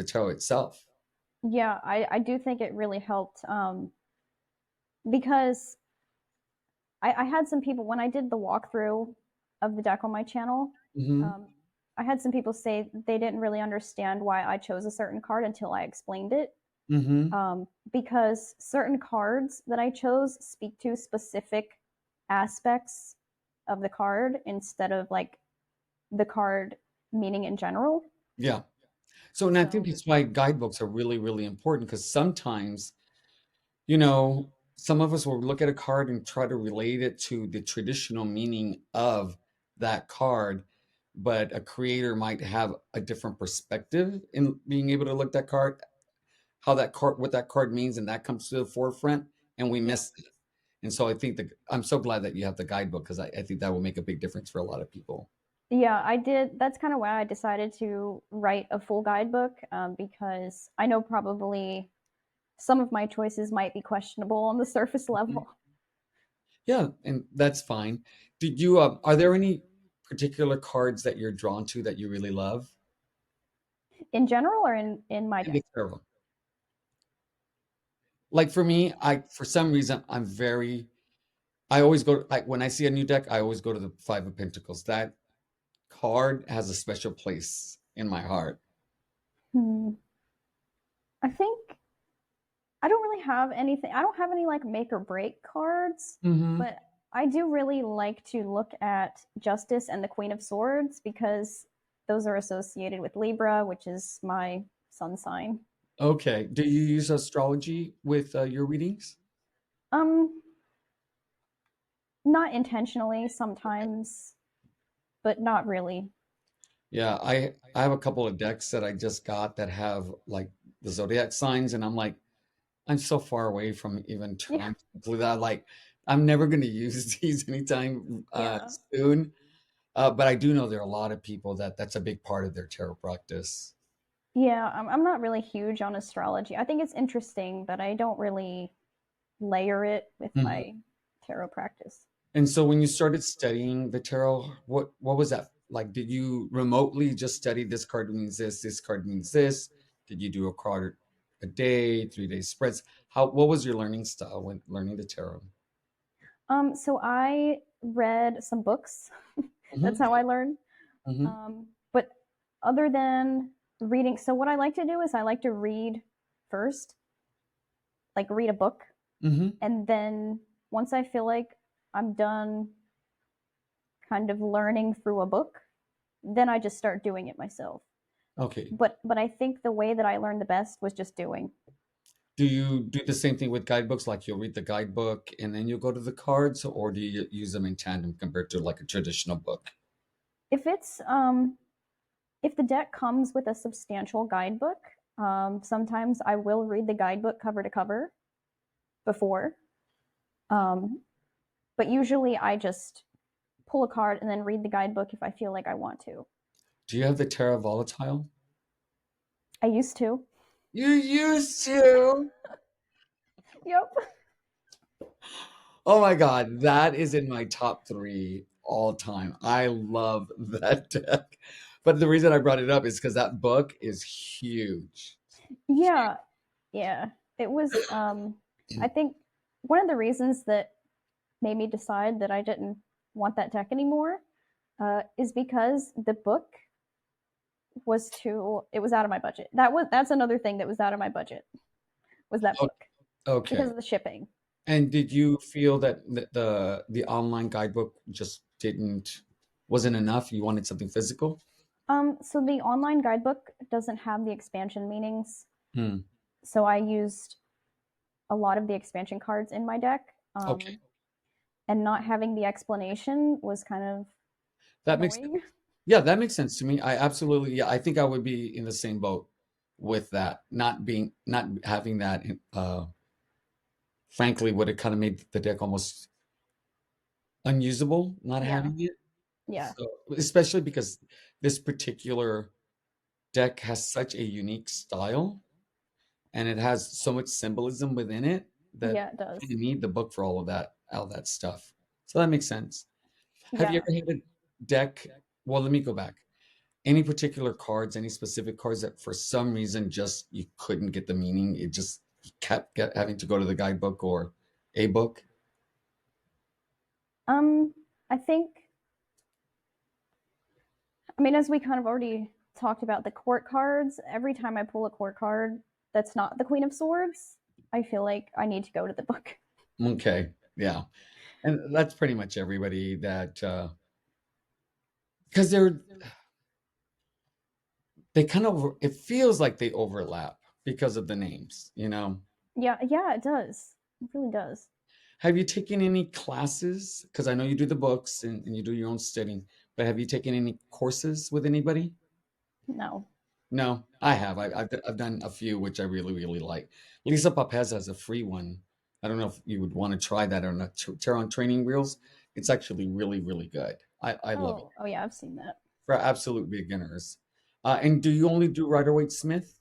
tarot itself. Yeah, I do think it really helped because I had some people when I did the walkthrough of the deck on my channel. Hmm. Um, I had some people say they didn't really understand why I chose a certain card until I explained it. Hmm. Because certain cards that I chose speak to specific aspects of the card instead of like the card meaning in general. Yeah. So, and I think So, that's why guidebooks are really, really important because sometimes, you know, some of us will look at a card and try to relate it to the traditional meaning of that card, but a creator might have a different perspective in being able to look at that card, how that card, what that card means, and that comes to the forefront, and we yeah. miss it. And so I think that I'm so glad that you have the guidebook because I think that will make a big difference for a lot of people. Yeah, I did. That's kind of why I decided to write a full guidebook because I know probably some of my choices might be questionable on the surface Mhm. level. Yeah, and that's fine. Did you, are there any particular cards that you're drawn to that you really love? In general or in my In deck? the tarot. Like for me, for some reason I'm very I always go like when I see a new deck, I always go to the Five of Pentacles. That card has a special place in my heart. Hmm. I think I don't really have anything. I don't have any like make or break cards, Hmm. but I do really like to look at Justice and the Queen of Swords because those are associated with Libra, which is my sun sign. Okay. Do you use astrology with your readings? Um, Not intentionally sometimes, but not really. Yeah, I have a couple of decks that I just got that have like the zodiac signs, and I'm like, I'm so far away from even Yeah, trying to include that. Like, I'm never going to use these anytime yeah. soon. But I do know there are a lot of people that that's a big part of their tarot practice. Yeah, I'm not really huge on astrology. I think it's interesting, but I don't really layer it with Mhm. my tarot practice. And so when you started studying the tarot, what was that like? Did you remotely just study this card means this card means this? Did you do a card a day, 3 day spreads? What was your learning style when learning the tarot? So I read some books. That's Hmm. how I learned. Hmm. But other than reading, so what I like to do is I like to read first, like read a book, Hmm. and then once I feel like I'm done kind of learning through a book, then I just start doing it myself. Okay. But I think the way that I learned the best was just doing. Do you do the same thing with guidebooks? Like you'll read the guidebook and then you'll go to the cards, or do you use them in tandem compared to like a traditional book? If it's if the deck comes with a substantial guidebook, sometimes I will read the guidebook cover to cover before. Um, but usually I just pull a card and then read the guidebook if I feel like I want to. Do you have the Terra Volatile? I used to. You used to. Yep. Oh my God, that is in my top three all time. I love that deck. But the reason I brought it up is because that book is huge. Yeah. Yeah. It was I think one of the reasons that made me decide that I didn't want that deck anymore is because the book was too it was out of my budget. That's another thing that was out of my budget was that O- book Okay. because of the shipping. And did you feel that the online guidebook just wasn't enough? You wanted something physical? So the online guidebook doesn't have the expansion meanings, Hmm. so I used a lot of the expansion cards in my deck. Okay. And not having the explanation was kind of That makes annoying. Yeah, that makes sense to me. I absolutely, yeah, I think I would be in the same boat with that. Not having that, frankly, would have kind of made the deck almost unusable, not Yeah, having it. yeah, So, especially because this particular deck has such a unique style and it has so much symbolism within it that yeah, it does. you need the book for all that stuff. So that makes sense. Have you Yeah. ever had a deck? Well, let me go back. Any particular cards, any specific cards that for some reason just you couldn't get the meaning? It just having to go to the guidebook or a book? Um, I think, I mean, as we kind of already talked about the court cards, every time I pull a court card that's not the Queen of Swords, I feel like I need to go to the book. Okay, yeah. And that's pretty much everybody that because they kind of it feels like they overlap because of the names, you know. Yeah, yeah, it does. It really does. Have you taken any classes? Because I know you do the books and you do your own studying, but have you taken any courses with anybody? No. No, I have. I've done a few, which I really, really like. Lisa Papez has a free one. I don't know if you would want to try that or not. Tarot Training Wheels. It's actually really, really good. I love it Oh, oh yeah, I've seen that. for absolute beginners. And do you only do Rider-Waite Smith?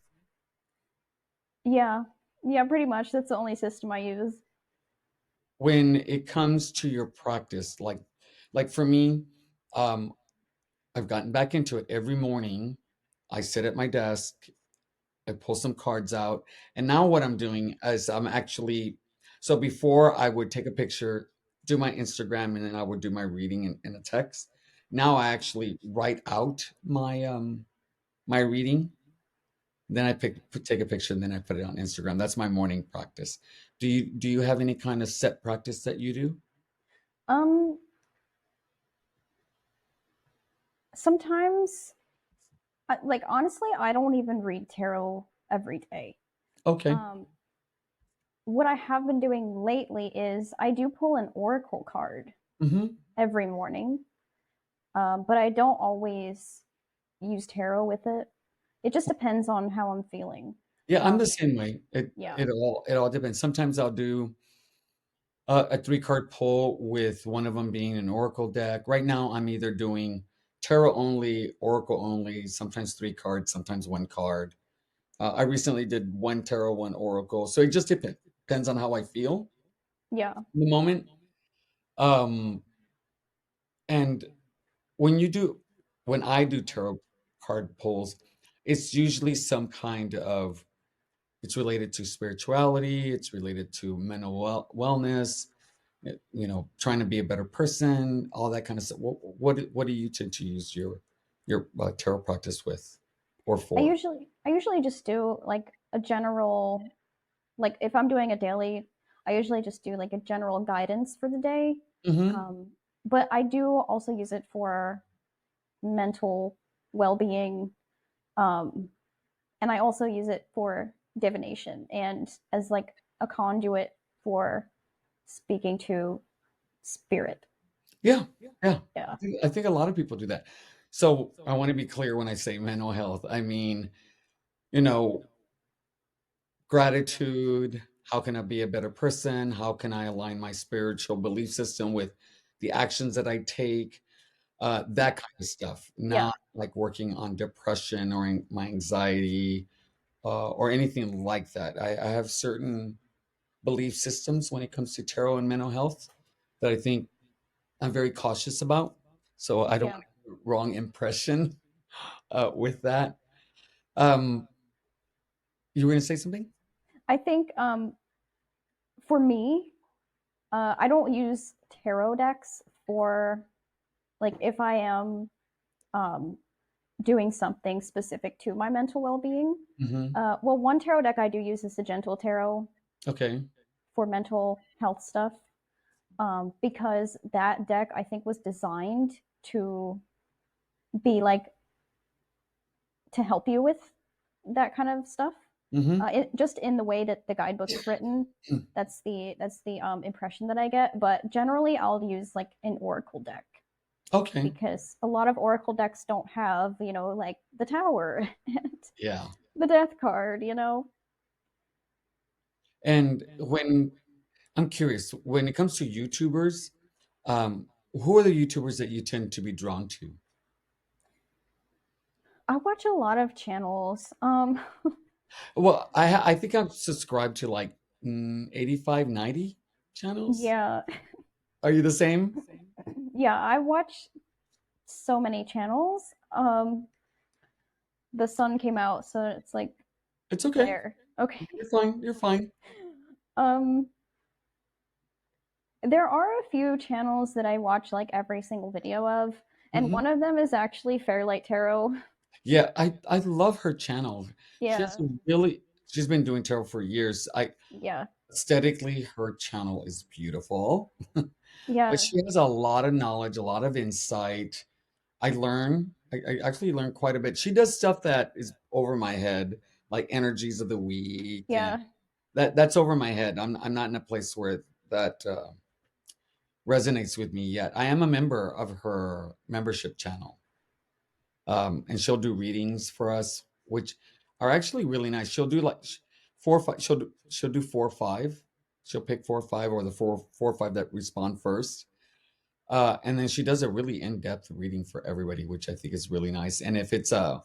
Yeah. Yeah, pretty much. That's the only system I use. When it comes to your practice, like for me, um, I've gotten back into it every morning. I sit at my desk, I pull some cards out, and now what I'm doing is I'm actually so before I would take a picture, do my Instagram, and then I would do my reading in a text. Now I actually write out my reading, then take a picture, and then I put it on Instagram. That's my morning practice. Do you have any kind of set practice that you do? Um, Sometimes, like honestly, I don't even read tarot every day. Okay. Um, what I have been doing lately is I do pull an oracle card Hmm. every morning, but I don't always use tarot with it. It just depends on how I'm feeling. Yeah, I'm the Um, same way. It yeah, it all it all depends. Sometimes I'll do a three-card pull with one of them being an oracle deck. Right now, I'm either doing tarot only, oracle only, sometimes three cards, sometimes one card. I recently did one tarot, one oracle. So it just depends on how I feel yeah, in the moment. Um, and when you do, when I do tarot card pulls, it's usually some kind of, it's related to spirituality, it's related to mental wellness, trying to be a better person, all that kind of stuff. What do you tend to use your tarot practice with or for? I usually just do like a general, like if I'm doing a daily, I usually just do like a general guidance for the day. Hmm. Um, but I do also use it for mental well-being, um, and I also use it for divination and as like a conduit for speaking to spirit. Yeah, yeah. Yeah, I think a lot of people do that. So I want to be clear when I say mental health. I mean, you know, gratitude. How can I be a better person? How can I align my spiritual belief system with the actions that I take? That yeah, kind of stuff. yeah, Not like working on depression or my anxiety or anything like that. I have certain belief systems when it comes to tarot and mental health that I think I'm very cautious about. So I don't yeah. want to give a wrong impression with that. Um, you were going to say something? I think for me, I don't use tarot decks for like if I am um, doing something specific to my mental well-being. Hmm. Well, one tarot deck I do use is the Gentle Tarot Okay. for mental health stuff, because that deck I think was designed to be like to help you with that kind of stuff. Hmm. Just in the way that the guidebook's written, that's the impression that I get. But generally, I'll use like an oracle deck Okay. because a lot of oracle decks don't have like the tower and Yeah. the death card. You know, And when I'm curious, when it comes to YouTubers, who are the YouTubers that you tend to be drawn to? I watch a lot of channels. Well, I think I'm subscribed to like 85, 90 channels. Yeah, Are you the same? yeah, I watch so many channels. the sun came out, so it's like It's okay. there. Okay. You're fine. You're fine. Um, there are a few channels that I watch like every single video of, and Mhm. one of them is actually Fairlight Tarot. Yeah, I love her channel. She has Yeah, some really she's been doing tarot for years. I yeah, aesthetically her channel is beautiful, but yeah, she has a lot of knowledge, a lot of insight. I actually learn quite a bit. She does stuff that is over my head, like energies of the week, and yeah. that's over my head. I'm not in a place where that resonates with me yet. I am a member of her membership channel, and she'll do readings for us, which are actually really nice. She'll do like 4 or 5. She'll do 4 or 5. She'll pick 4 or 5, or the 4 or 5 that respond first. And then she does a really in-depth reading for everybody, which I think is really nice. And if it's a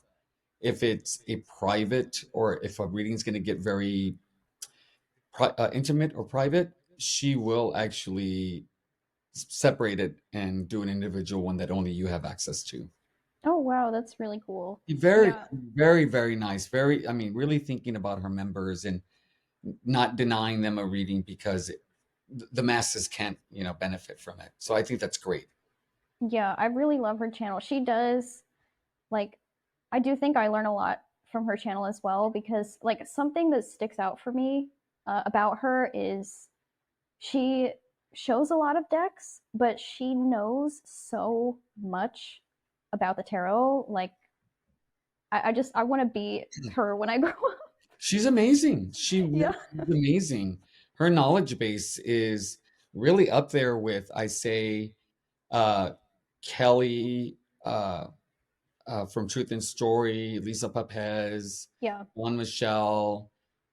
private, or if a reading's going to get very intimate or private, she will actually separate it and do an individual one that only you have access to. Oh wow, that's really cool. Very, Yeah, very, very nice. Very, I mean, really thinking about her members and not denying them a reading because the masses can't, benefit from it. So I think that's great. yeah, I really love her channel. She does like I do think I learn a lot from her channel as well because like something that sticks out for me about her is she shows a lot of decks, but she knows so much about the tarot. Like I want to be her when I grow up. She's amazing. She Yeah. really is amazing. Her knowledge base is really up there with, I say, uh, Kelly, from Truth and Story, Lisa Papez, Yeah. Juan Michelle,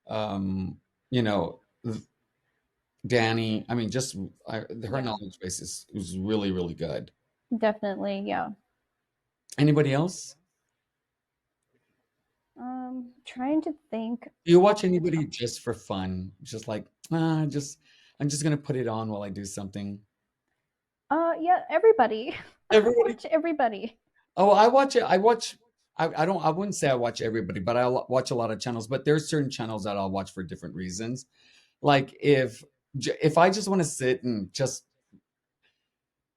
um, you know, Danny. I mean, just her Yeah. knowledge base is really, really good. Definitely. Yeah. Anybody else? Trying to think Do you watch off the anybody top. just for fun? Just like, I'm just gonna put it on while I do something. Yeah, everybody. I Everybody. watch everybody. Oh, I watch it. I don't. I wouldn't say I watch everybody, but watch a lot of channels. But there's certain channels that I'll watch for different reasons. Like if I just want to sit and just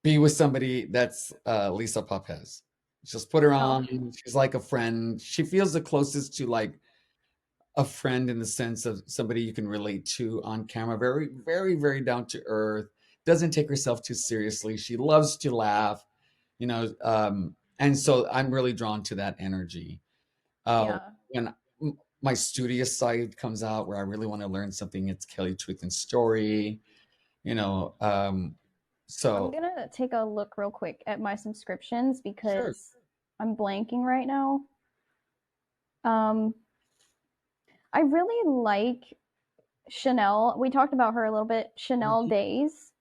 be with somebody, that's Lisa Papez. Just put her Oh, on. She's like a friend. She feels the closest to like a friend in the sense of somebody you can relate to on camera. Very, very, very down to earth. Doesn't take herself too seriously. She loves to laugh, and so I'm really drawn to that energy. yeah. When my studious side comes out, where I really want to learn something, it's Kelly Truth and Story. You know, um, I'm so gonna take a look real quick at my subscriptions sure. because I'm blanking right now. Um, I really like Chanel. We talked about her a little bit. Chanel Mhm. Days.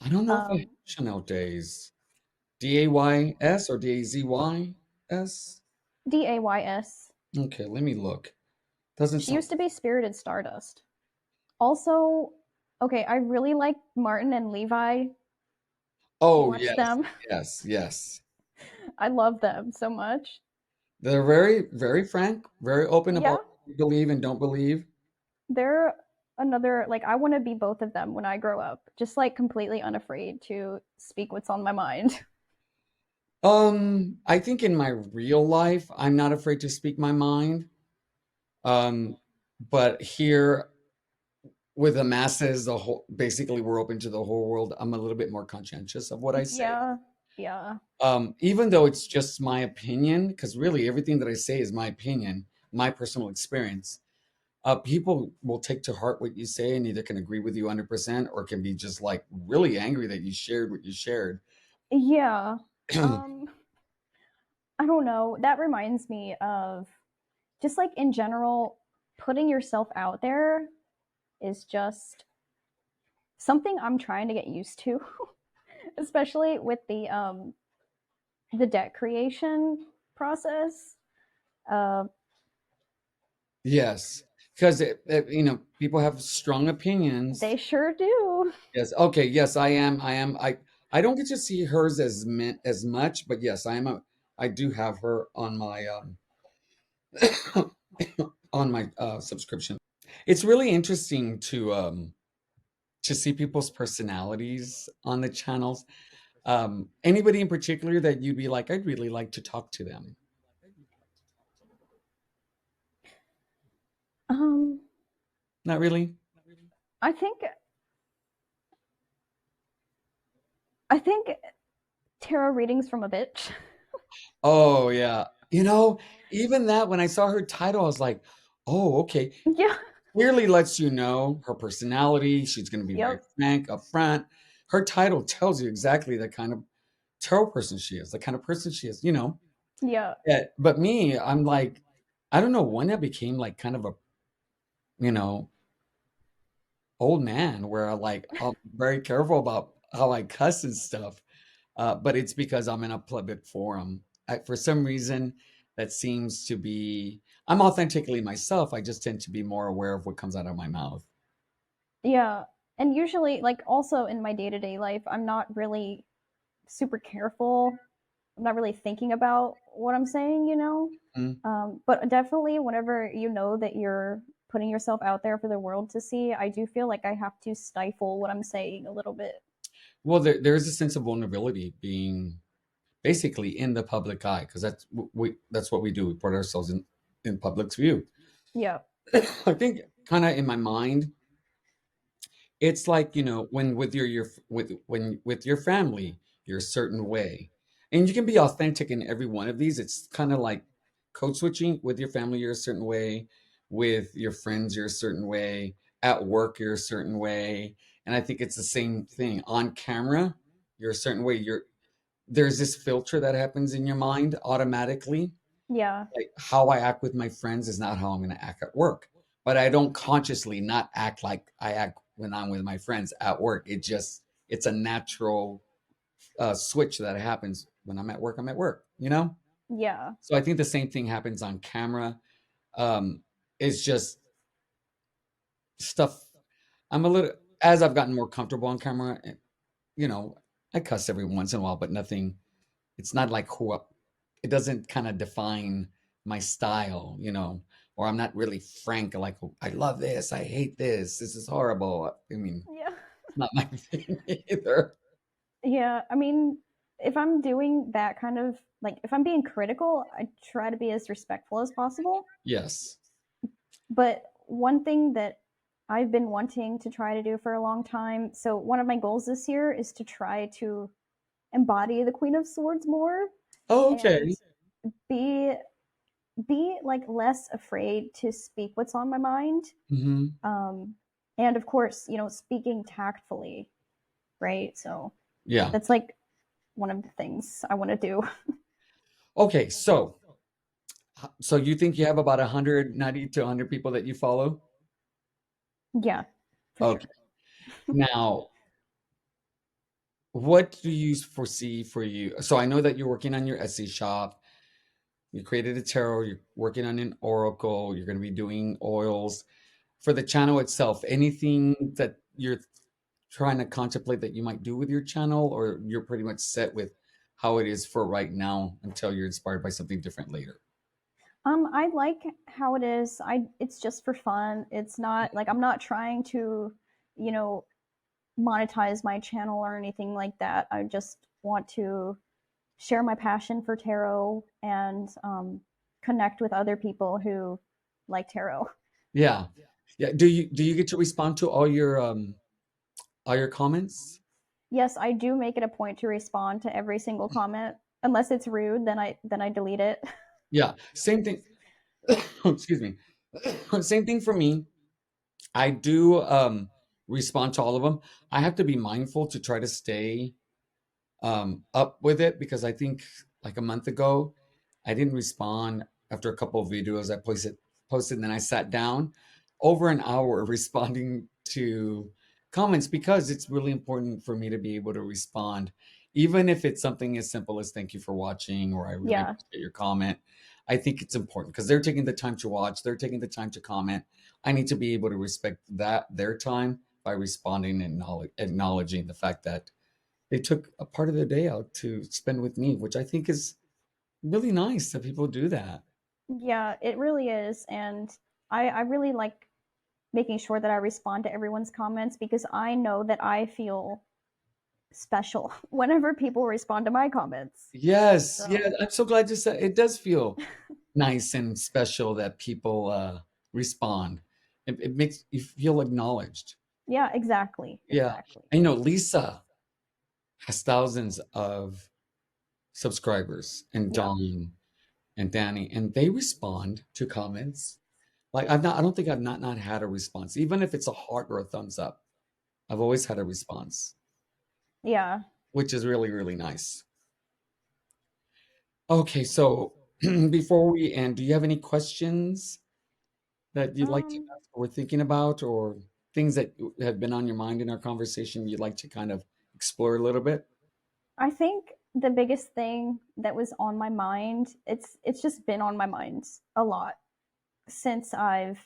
I don't know if I have Um, Chanel Days. Days or Dazys? Days. Okay, let me look. Doesn't She sound. used to be Spirited Stardust. Also, okay, I really like Martin and Levi. Do you Oh, watch yes, them? yes, yes. I love them so much. They're very, very frank, very open Yeah, about what you believe and don't believe. they're another like I want to be both of them when I grow up. Just like completely unafraid to speak what's on my mind. I think in my real life, I'm not afraid to speak my mind. Um, but here with the masses, basically we're open to the whole world. I'm a little bit more conscientious of what I say. Yeah. Yeah. Even though it's just my opinion, because really everything that I say is my opinion, my personal experience. People will take to heart what you say and either can agree with you 100% or can be just like really angry that you shared what you shared. Yeah. Um I don't know. That reminds me of just like in general putting yourself out there is just something I'm trying to get used to, especially with the deck creation process. Uh Yes, because people have strong opinions. they sure do. Yes. Okay. Yes, I am. I am. I don't get to see hers as much, but yes, I am. I do have her on my. on my subscription. It's really interesting to see people's personalities on the channels. Anybody in particular that you'd be like, I'd really like to talk to them? Um, Not really. I think I think tarot readings from a bitch. Oh yeah. You know, even that when I saw her title, I was like, oh, okay. Yeah. Clearly lets you know her personality. She's going to be very Yep. frank, upfront. Her title tells you exactly the kind of tarot person she is, the kind of person she is, you know. Yeah. Yeah, but me, I'm like, I don't know when I became like kind of a, you know, old man where I'm very careful about how I cuss and stuff. But it's because I'm in a public forum. For some reason, that seems to be, I'm authentically myself. I just tend to be more aware of what comes out of my mouth. Yeah. And usually, like, also in my day to day life, I'm not really super careful. I'm not really thinking about what I'm saying, you know? Mm. But definitely, whenever you know that you're putting yourself out there for the world to see, I do feel like I have to stifle what I'm saying a little bit. Well, there's a sense of vulnerability being basically in the public eye because that's what we do. We put ourselves in public's view. Yeah. I think kind of in my mind, it's like, when with with your family, you're a certain way. And you can be authentic in every one of these. It's kind of like code switching. With your family, you're a certain way. With your friends, you're a certain way. At work, you're a certain way. And I think it's the same thing. On camera, you're a certain way. There's this filter that happens in your mind automatically. Yeah. Like how I act with my friends is not how I'm going to act at work. But I don't consciously not act like I act when I'm with my friends at work. It's a natural switch that happens when I'm at work. I'm at work, you know? Yeah. So I think the same thing happens on camera. Um, it's just stuff. I'm a little, as I've gotten more comfortable on camera, you know, I cuss every once in a while, but nothing, it's not like it doesn't kind of define my style, or I'm not really frank, like, I love this, I hate this is horrible. I mean, Yeah. it's not my thing either. Yeah. I mean, if I'm doing that kind of like, if I'm being critical, I try to be as respectful as possible. Yes. But one thing that I've been wanting to try to do for a long time, so one of my goals this year is to try to embody the Queen of Swords more Oh, and okay. be be like less afraid to speak what's on my mind. Hmm. Um, and of course, speaking tactfully, right? So Yeah. that's like one of the things I want to do. Okay, so you think you have about 190 to 100 people that you follow? Yeah, for Okay. sure. Now, what do you foresee for you? So I know that you're working on your Etsy shop. You created a tarot, you're working on an oracle, you're going to be doing oils. For the channel itself, anything that you're trying to contemplate that you might do with your channel, or you're pretty much set with how it is for right now until you're inspired by something different later? I like how it is. It's just for fun. It's not like I'm not trying to, you know, monetize my channel or anything like that. I just want to share my passion for tarot and connect with other people who like tarot. Yeah. Yeah. Do you get to respond to all your comments? Yes, I do make it a point to respond to every single comment. Unless it's rude, then I delete it. Yeah. Same thing. Excuse me. Same thing for me. I do respond to all of them. I have to be mindful to try to stay up with it because I think like a month ago, I didn't respond after a couple of videos I posted, and then I sat down over an hour responding to comments because it's really important for me to be able to respond, even if it's something as simple as thank you for watching or I really Yeah. appreciate your comment. I think it's important because they're taking the time to watch, they're taking the time to comment. I need to be able to respect that their time by responding and acknowledging the fact that they took a part of their day out to spend with me, which I think is really nice that people do that. Yeah, it really is. And I really like making sure that I respond to everyone's comments because I know that I feel special whenever people respond to my comments. Yes, yeah, So, I'm so glad you said it does feel nice and special that people respond. It makes you feel acknowledged. yeah, exactly. Yeah. Exactly. And Lisa has thousands of subscribers, and Yeah. Dawn and Danny, and they respond to comments. Like I don't think I've not had a response, even if it's a heart or a thumbs up. I've always had a response, Yeah. which is really, really nice. Okay, so before we end, do you have any questions that you'd like to Um, ask or thinking about, or things that have been on your mind in our conversation you'd like to kind of explore a little bit? I think the biggest thing that was on my mind, it's just been on my mind a lot since I've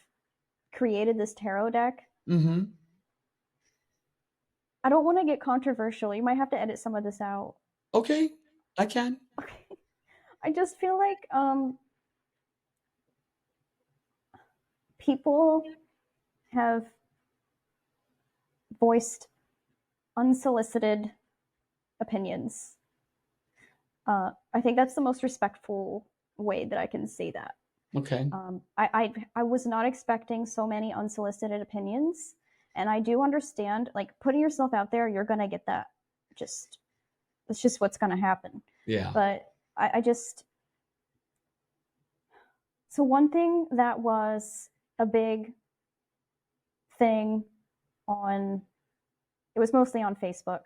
created this tarot deck. Mm-hmm. I don't want to get controversial. You might have to edit some of this out. Okay, I can. Okay. I just feel like people have voiced unsolicited opinions. I think that's the most respectful way that I can say that. Okay. I was not expecting so many unsolicited opinions, and I do understand like putting yourself out there, you're gonna get that. Just it's just what's gonna happen. Yeah. But I just so one thing that was a big thing on it was mostly on Facebook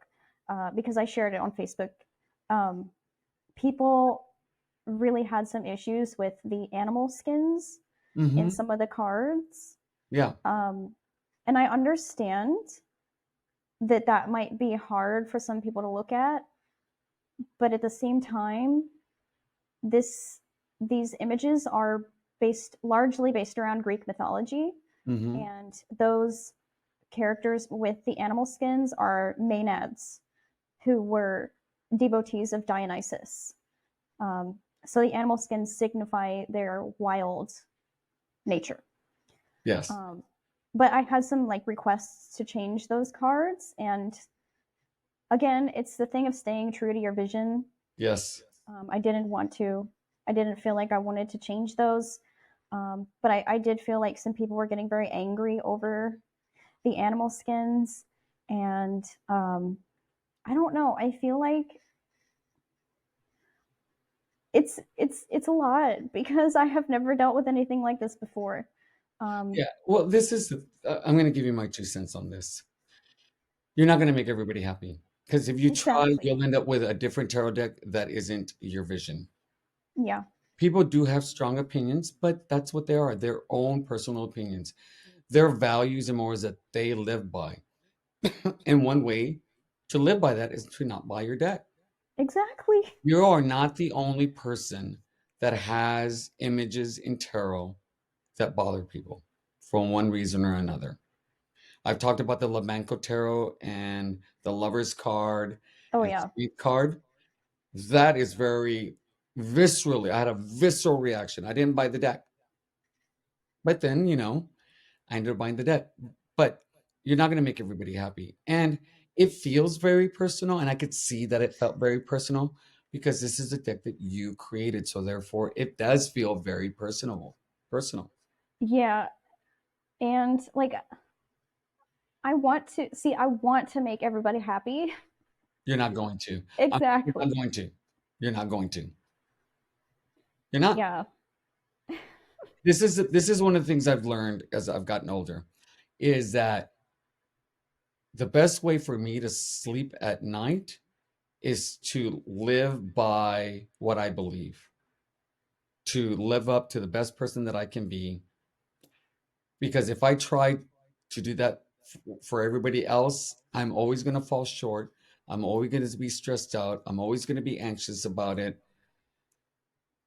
because I shared it on Facebook. Um, People really had some issues with the animal skins in Mm-hmm. some of the cards. Yeah. Um, and I understand that that might be hard for some people to look at, but at the same time, this these images are largely based around Greek mythology, Mm-hmm. and those characters with the animal skins are maenads who were devotees of Dionysus. Um, so the animal skins signify their wild nature. Yes. Um, but I had some like requests to change those cards, and again, it's the thing of staying true to your vision. Yes. I didn't want to. I didn't feel like I wanted to change those, but I did feel like some people were getting very angry over the animal skins, and I don't know. I feel like it's a lot because I have never dealt with anything like this before. Um, Yeah. Well, this is, I'm going to give you my 2 cents on this. You're not going to make everybody happy because if you try, exactly. you'll end up with a different tarot deck that isn't your vision. Yeah. People do have strong opinions, but that's what they are, their own personal opinions, their values and morals that they live by. And one way to live by that is to not buy your deck. Exactly. You are not the only person that has images in tarot that bother people for one reason or another. I've talked about the Lamanco tarot and the Lover's card Oh and yeah. Street card. That is very viscerally. I had a visceral reaction. I didn't buy the deck, but then I ended up buying the deck. But you're not going to make everybody happy, and it feels very personal. And I could see that it felt very personal because this is a deck that you created, so therefore it does feel very personal. Personal. Yeah. And like I want to make everybody happy. You're not going to. You're not Exactly. going to. You're not going to. You're not. Yeah. This is one of the things I've learned as I've gotten older, is that the best way for me to sleep at night is to live by what I believe, to live up to the best person that I can be. Because if I try to do that for everybody else, I'm always going to fall short. I'm always going to be stressed out. I'm always going to be anxious about it.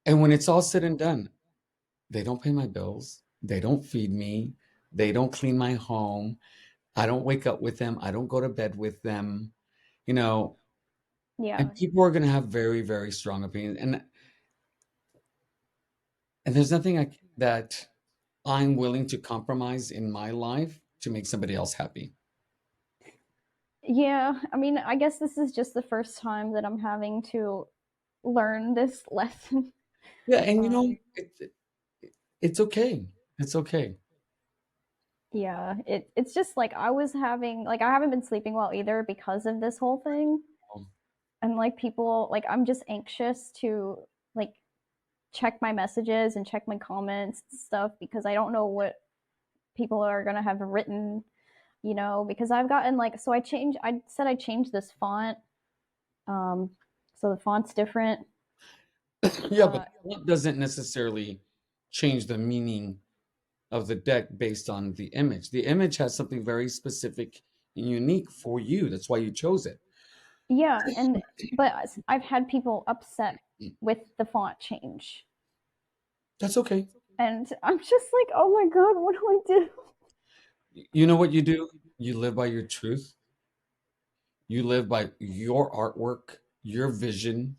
And when it's all said and done, they don't pay my bills. They don't feed me. They don't clean my home. I don't wake up with them. I don't go to bed with them. You know, Yeah. and people are going to have very, very strong opinions. And And there's nothing that I'm willing to compromise in my life to make somebody else happy. Yeah, I mean, I guess this is just the first time that I'm having to learn this lesson. Yeah, and Um, it's okay. It's okay. yeah, it's just like I was having like I haven't been sleeping well either because of this whole thing. Um, And like people like I'm just anxious to like check my messages and check my comments and stuff because I don't know what people are going to have written, because I've gotten like so I said I changed this font. Um so the font's different. Yeah, but Uh that doesn't necessarily change the meaning of the deck based on the image. The image has something very specific and unique for you. That's why you chose it. yeah, and but I've had people upset with the font change. That's okay. And I'm just like, "Oh my god, what do I do?" You know what you do? You live by your truth. You live by your artwork, your vision.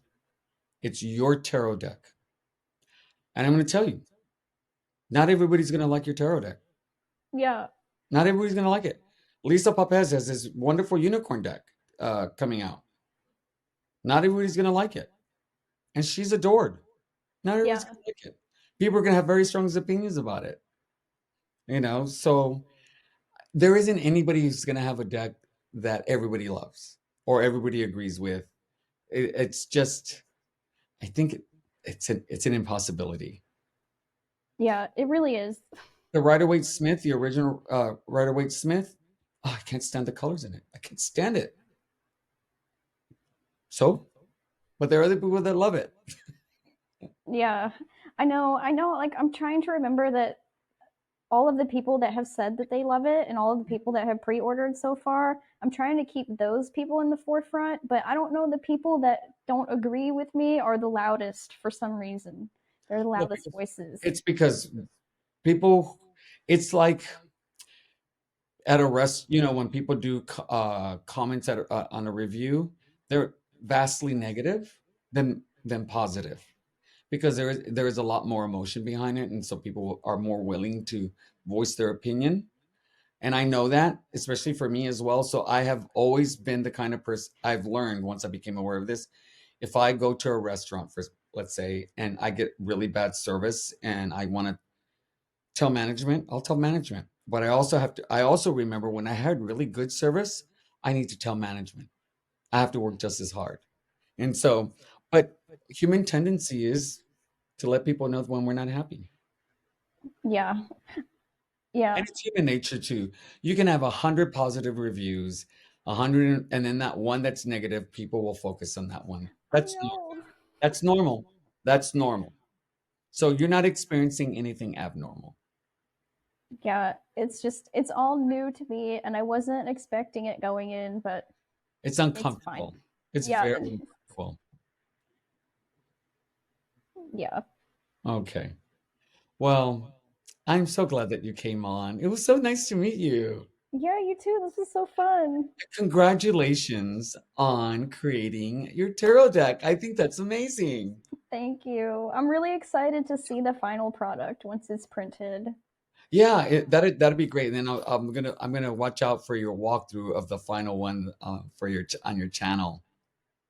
It's your tarot deck. And I'm going to tell you, not everybody's going to like your tarot deck. Yeah. Not everybody's going to like it. Lisa Papez has this wonderful unicorn deck coming out. Not everybody's going to like it. And she's adored. Not everybody's Yeah. going to like it. People are going to have very strong opinions about it. So there isn't anybody who's going to have a deck that everybody loves or everybody agrees with. It's just, I think it's an impossibility. Yeah, it really is. The Rider-Waite-Smith, the original Rider-Waite-Smith, oh, I can't stand the colors in it. I can't stand it. So, but there are other people that love it. Yeah. I know, like, I'm trying to remember that all of the people that have said that they love it and all of the people that have pre-ordered so far, I'm trying to keep those people in the forefront, but I don't know the people that don't agree with me are the loudest for some reason. They're the Well, loudest voices. it's because people, it's like at a when people do comments on a review, they're vastly negative than positive because there is a lot more emotion behind it, and so people are more willing to voice their opinion. And I know that, especially for me as well. So I have always been the kind of person. I've learned once I became aware of this. If I go to a restaurant, for let's say, and I get really bad service and I want to tell management, I'll tell management. But I also remember when I had really good service, I need to tell management. I have to work just as hard. And so, but human tendency is to let people know when we're not happy. Yeah. Yeah. And it's human nature too. You can have 100 positive reviews, 100, and then that one that's negative, people will focus on that one. I know. That's normal. That's normal. So you're not experiencing anything abnormal. Yeah, it's all new to me and I wasn't expecting it going in, but It's it's fine. uncomfortable. It's Yeah. very uncomfortable. Yeah. Okay. Well, I'm so glad that you came on. It was so nice to meet you. Yeah, you too. This was so fun. Congratulations on creating your tarot deck. I think that's amazing. Thank you. I'm really excited to see the final product once it's printed. Yeah, that'd be great. And then I'm gonna watch out for your walkthrough of the final one for on your channel.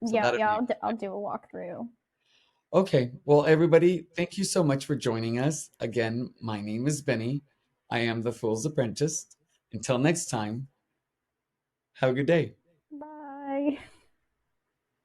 So Yeah, that'd yeah, be I'll do a walkthrough. okay. Well, everybody, thank you so much for joining us. Again, my name is Benny. I am the Fool's Apprentice. Until next time, have a good day.